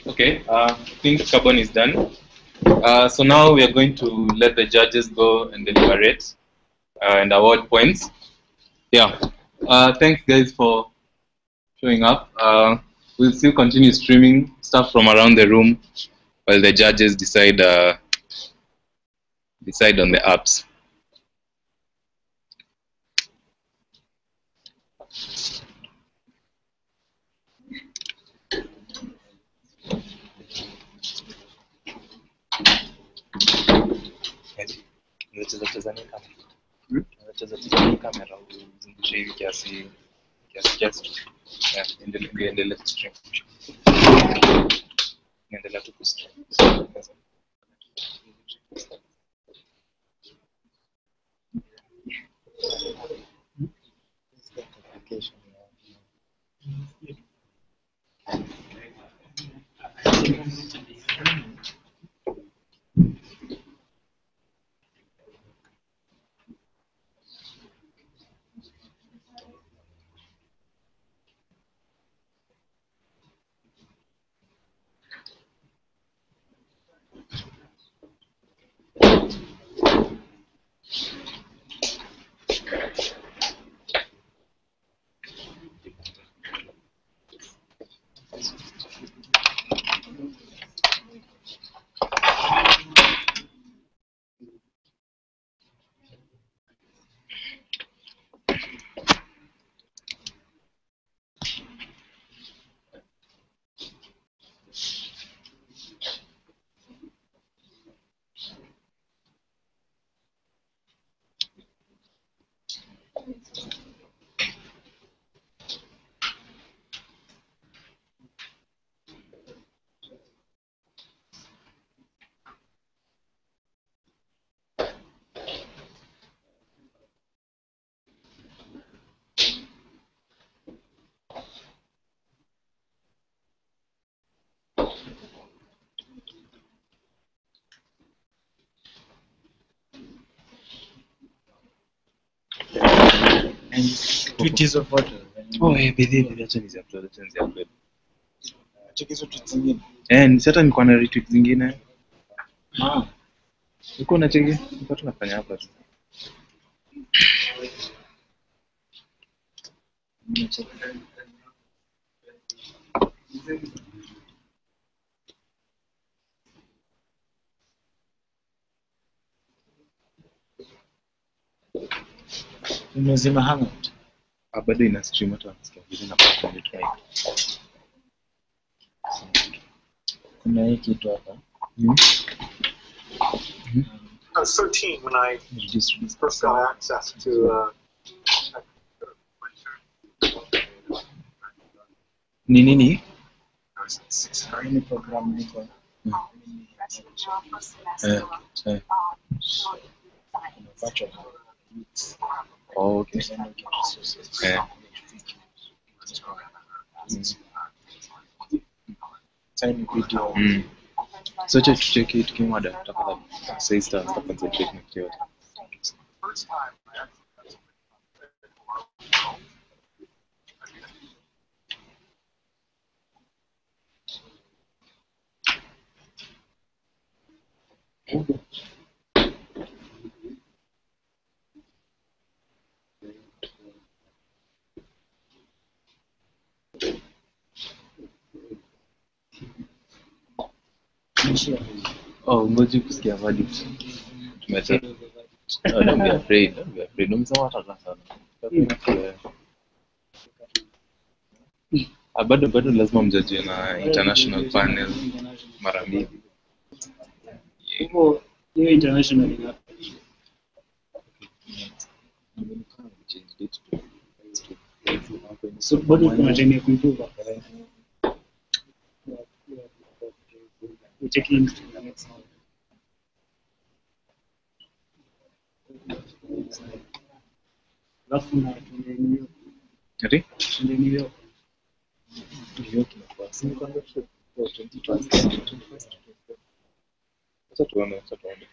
Okay, I think carbon is done. So now we are going to let the judges go and deliberate and award points. Yeah. Thanks, guys, for showing up. We'll still continue streaming stuff from around the room while the judges decide on the apps. Endelea kustream. Endelea tu kustream. Tweet hizo photo. Oh, bidii acha niziupload. Check hizo tweets zingine. Hata nilikuwa na retweet zingine. Ah. Uko na cheki? Nilikuwa tunafanya hapa tu. Nimezima hangout. Bado ina stream hata wanasikia vile na kwa try. Kuna hii kitu hapa. I was 13 when I first got access to Nini? Hii program niko. Oh, okay. Tiny video. So check it kimada tafadhali. Say stuff concentrate na kitu. Oh, ngoja kusikia verdict. Tumeacha. Don't be afraid. Umesema hata sana. Bado lazima mjaje na international panel mara mbili. Huko hiyo international ina so bado kuna time ya kuimprove. We're taking to the next one. Alafu na tuende New York. Ati? Tuende New York. Hiyo kinafaa. Si conduction for 21st, 21st. Acha tuone, acha tuone.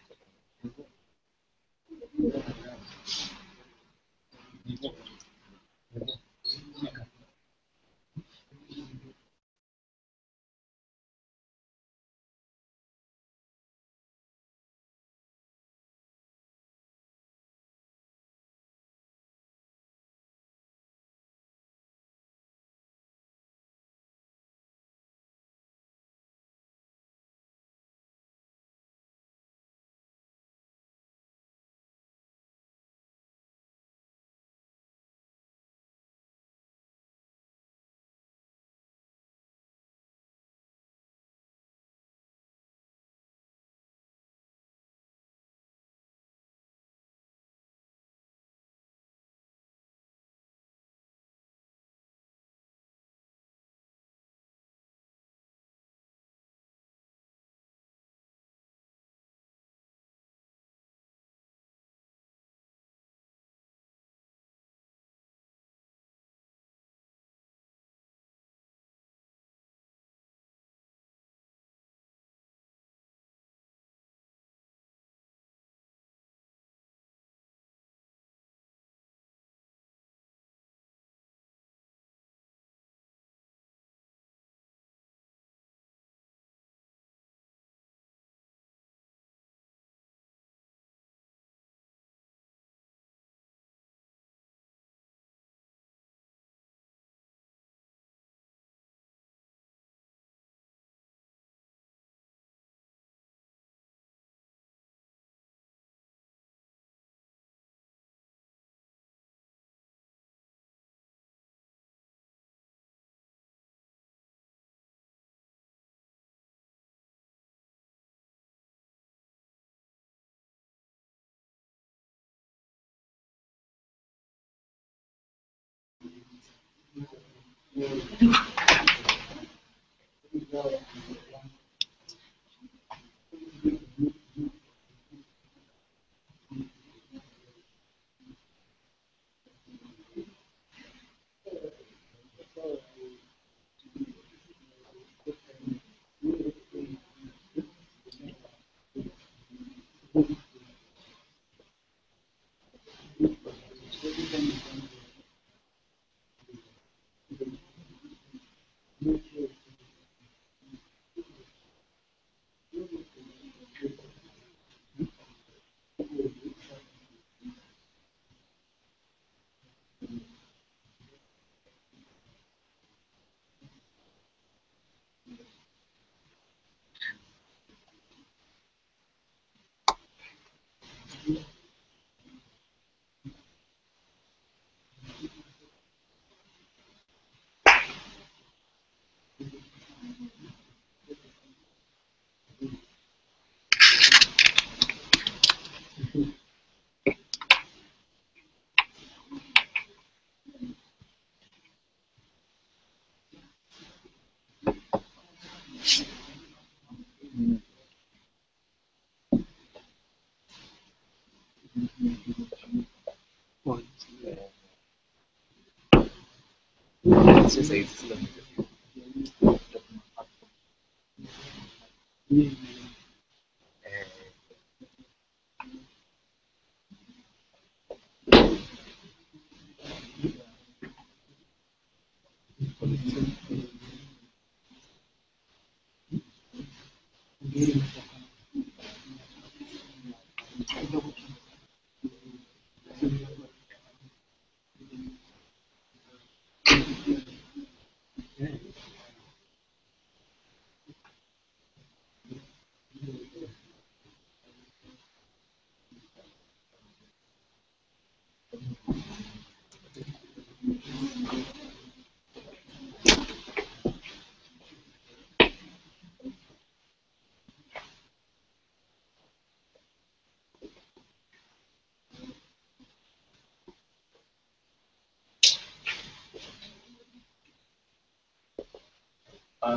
Sio saizi sila.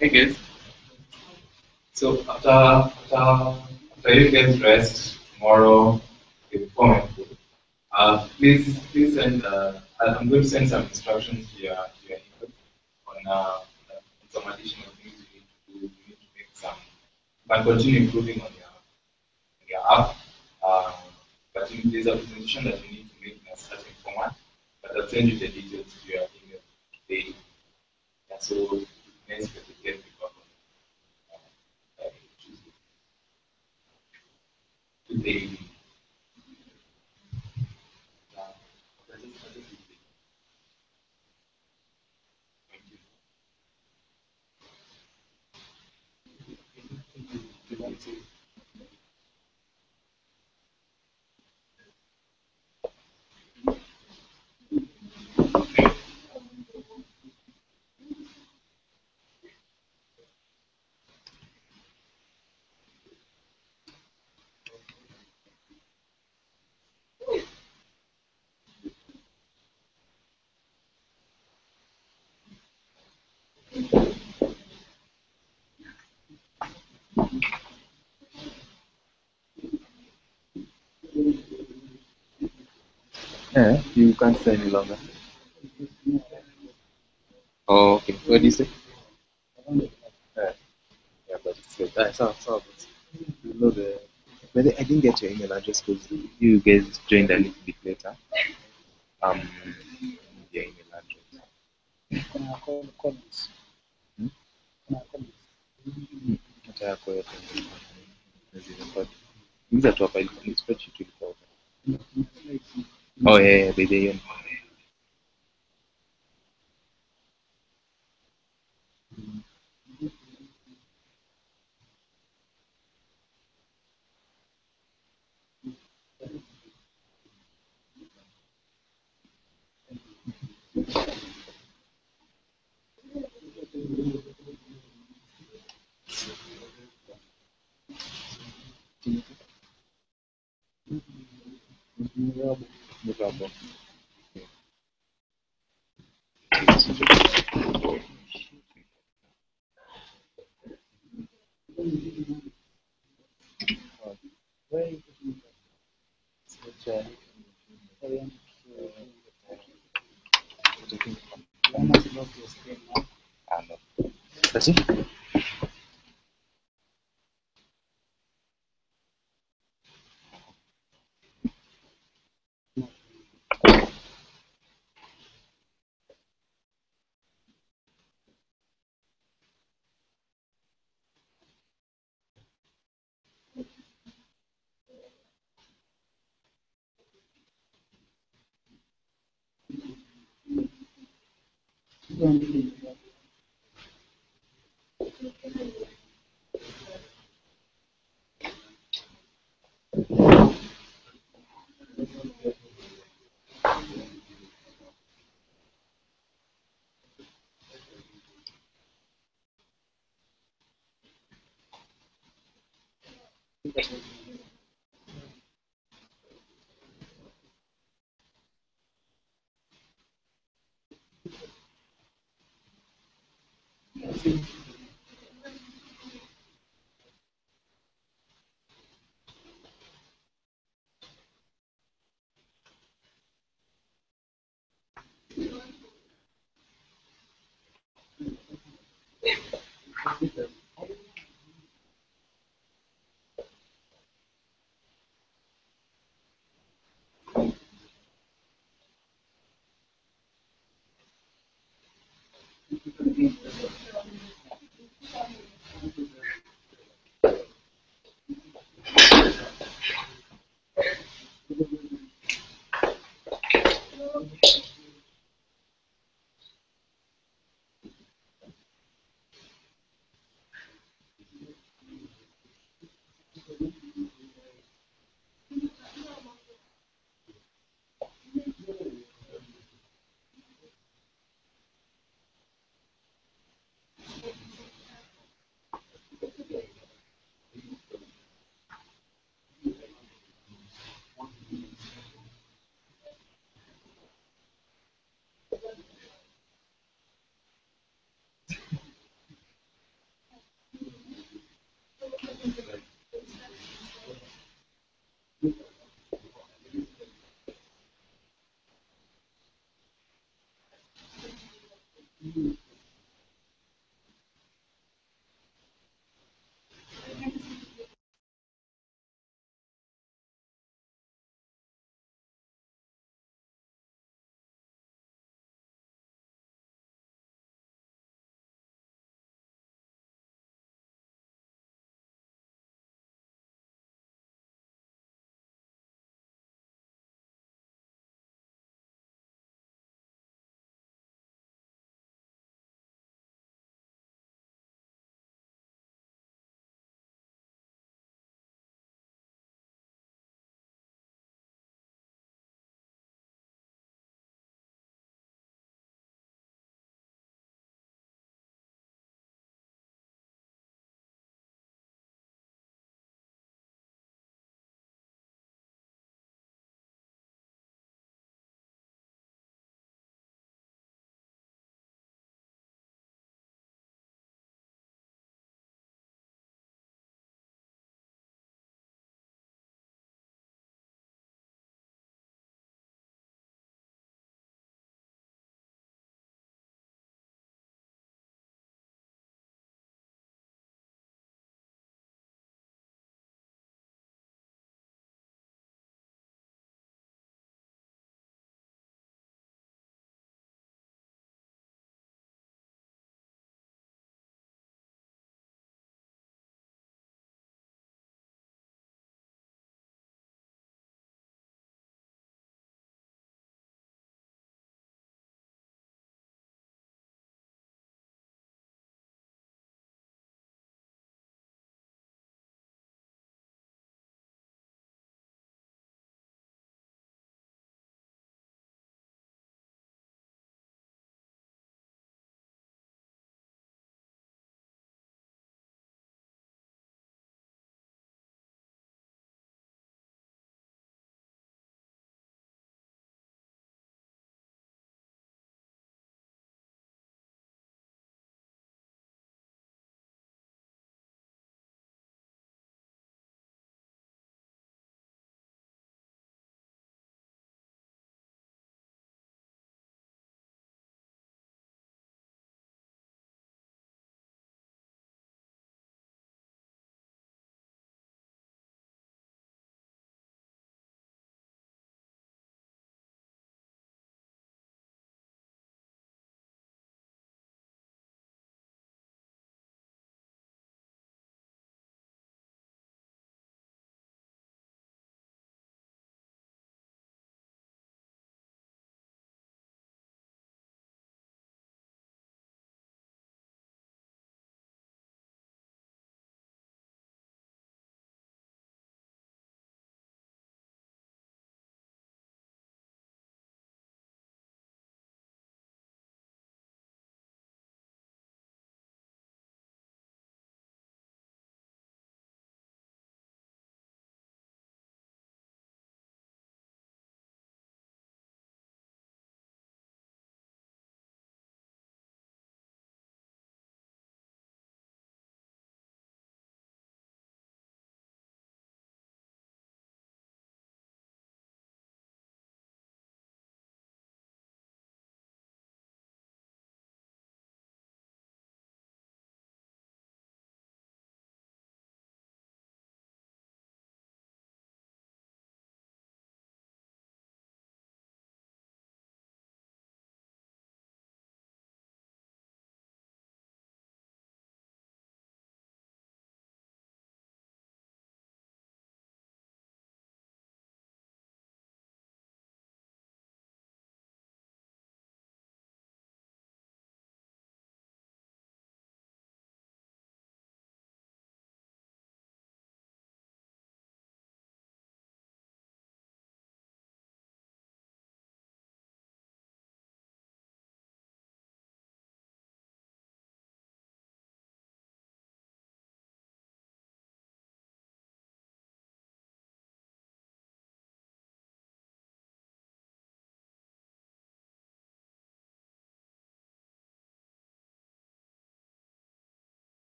Hey guys, so after you guys rest tomorrow, before my food, please send. I'm going to send some instructions to your email on additional things you need to do. You need to make some, you can continue improving on your app. But there's a presentation that you need to make in a certain format. But I'll send you the details to your email today. Yeah, so next week we get the Tuesday. Yeah, you can't stay any longer. Oh, okay. What do you say? Yeah, but it's good. So, you know but I didn't get your email address because you guys joined a little bit later. Your email address. Hata yako yote nazireport. Ingiza tu hapa ili spreadsheet ilikuwa open. Oh yeah, by the end. Mrabo. That's it.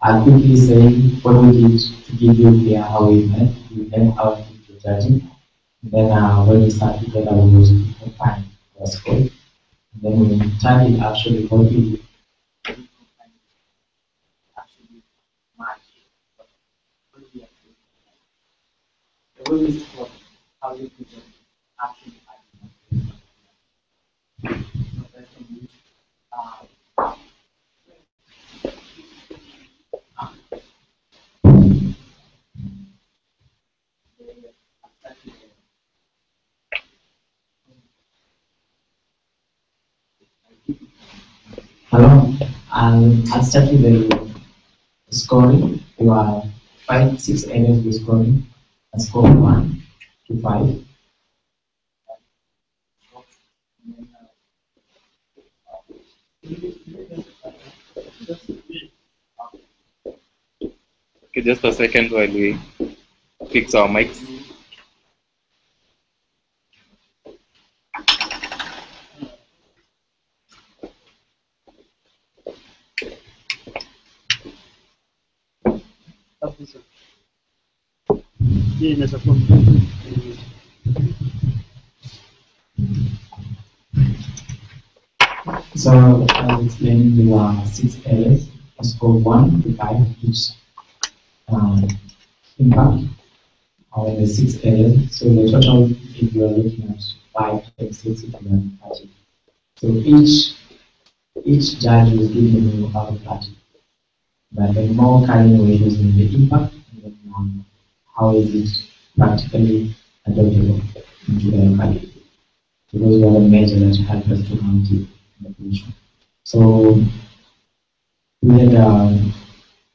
I'll quickly say what we did to give you clear how we met. We met our judging. Then when we started together, we was fine. It was good. Then we started actually what we did. Actually, match. The way we start, how we present, actually, hello, I'll start with the scoring. You are 5, 6 areas with scoring. I score 1 to 5. Okay, just a second while we fix our mics. So I'll explain the 6 areas. I score 1 to 5 each impact on the 6 areas. So the total, if you are looking at 5 times 6, if you are 30. So each judge will give you about 30. But the more carrying weight is in the impact, and then how is it practically adoptable into the locality. So those are the measures that help us to count it in the position. So we had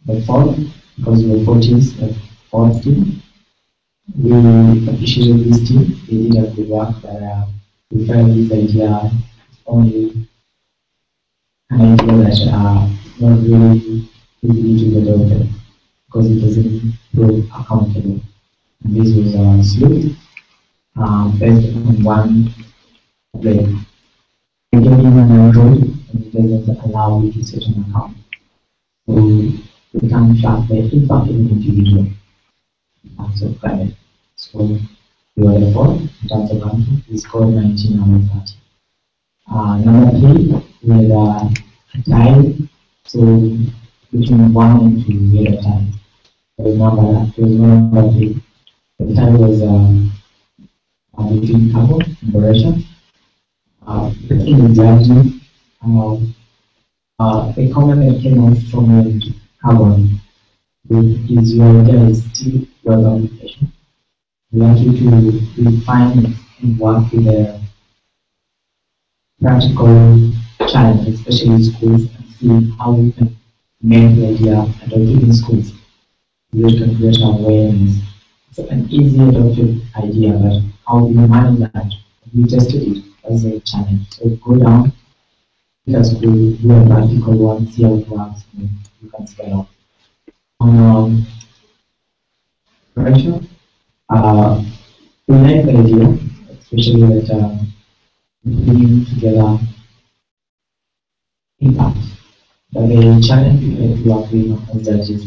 the fourth, because we were 14th, the fourth team. We appreciated this team. They did a good work, but we felt this idea is only an idea that not really easily to be adopted because it doesn't prove accountable. And this was Sloop, based on one play. You get in an Android and it doesn't allow you to set an account. So we can track the impact of an individual in terms of credit. So we were the fourth in terms of ranking. We scored 19 out of 30. Number 3, we had a tie. So between 1 and 2, we had a tie. There was number 3. The tie was between Cabo and Boresha. In the judging, the comment that came out from Carbon is your idea is still your application. We want you to refine and work with the practical challenge, especially in schools, and see how we can make the idea adopted in schools. We can create awareness. It's an easy adopted idea, but how do you manage that? We tested it as a challenge. So go down, because we do a practical one, see how it works, and you can scale up. Pressure. We like the idea, especially that bringing together impact. But the challenge we are doing as judges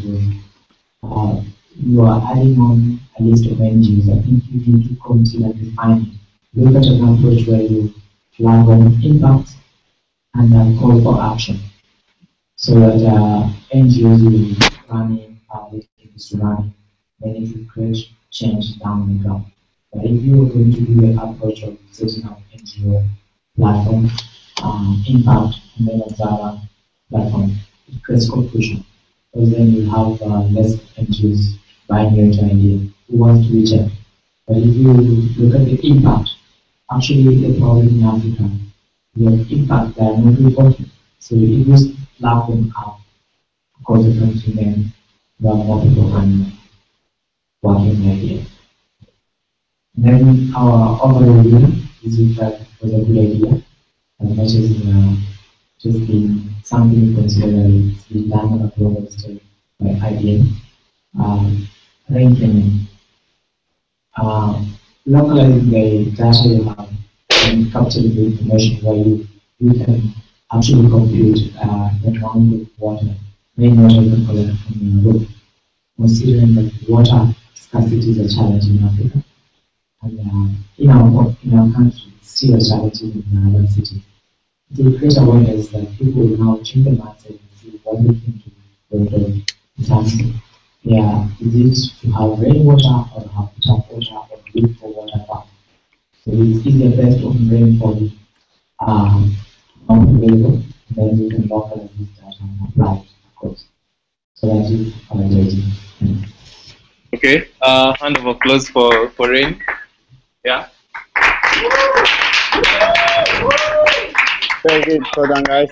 was you are adding on a list of NGOs. I think you need to consider defining. Look at an approach where you flag on impact and call for action. So that NGOs will be running, public is running, then it will create change down the ground. But if you are going to do the approach of setting up NGO platform, impact, and then observer platform, it creates confusion. Because then you have less NGOs buying your idea who wants to reach out. But if you look at the impact, actually the problem in Africa, the impact they are not reporting. So if you slap them out, consequently then there are more people can working the idea. Then our overall view is in fact was a good idea, as much as just being something considered it's been done on a global scale by IBM. Ranking, localizing the data you have and capturing the information where you can actually compute the amount of water, main water you can collect from your roof, considering that water scarcity is a challenge in Africa. And in our country, it's still a challenge in urban cities. To create awareness that people will now change the mindset and see what they can do with the disaster. Yeah, is it to have rainwater or have tap water or look for water back? So it's easier best to rainfall not available, then you can localize this data and apply it, of course. So that is our idea. Okay, hand of applause for Rain. Yeah. Very good. Well done, guys.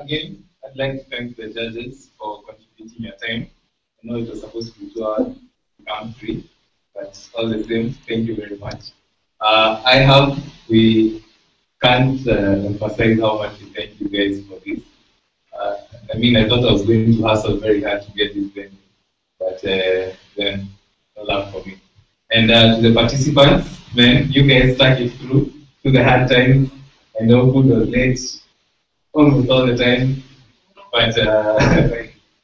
Again, I'd like to thank the judges for contributing your time. I know it was supposed to be 2 hours, become 3, but all the same, thank you very much. We can't emphasize how much we thank you guys for this. I mean, I thought I was going to hustle very hard to get this venue, but then no luck for me. And to the participants, man, you guys stuck it through the hard times. I know food was late almost all the time, but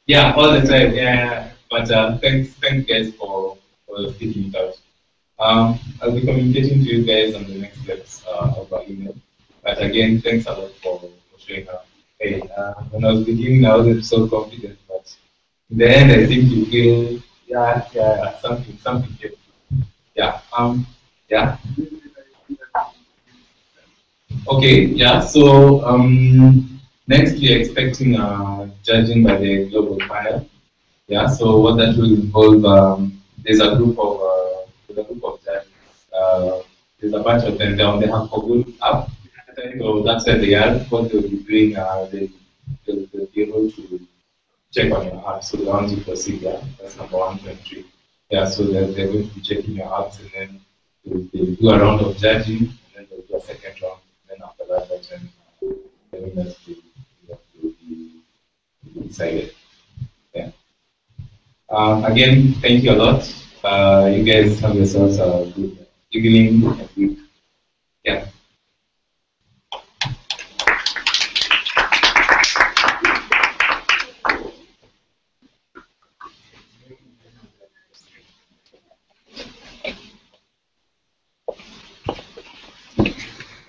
yeah, all the time, yeah. But thanks guys for sticking it out. I'll be communicating to you guys on the next steps of our email. But again, thanks a lot for showing up. Hey, when I was beginning, I wasn't so confident, but in the end, I think you feel, yeah, something here. Yeah, yeah. Okay, yeah, so next we're expecting judging by the global panel. Yeah, so what that will involve, there's a group of judges. There's a bunch of them down. They have a good app. So that's where they are. What they'll be doing, they'll be able to check on your app. So the ones you proceed, yeah, that's number 1, 2, and 3. Yeah, so they're going to be checking your apps, and then they'll do a round of judging, and then they'll do a second round. And then after that, that's when the winners will be decided. Yeah. Again, thank you a lot. You guys have yourselves a good evening and week. Yeah.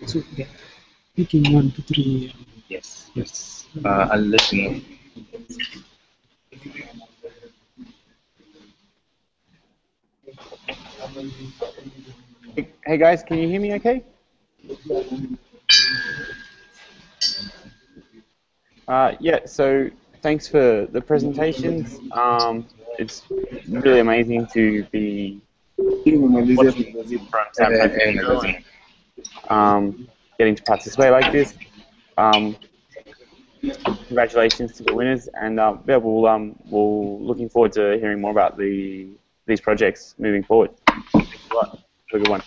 So, yeah. Picking 1, 2, 3. Yes. I'll let you know. Hey guys, can you hear me okay? Yeah, so thanks for the presentations. It's really amazing to be watching from San Francisco and getting to participate like this. Congratulations to the winners, and yeah, we'll looking forward to hearing more about these projects moving forward. Thanks a lot. Have a good one.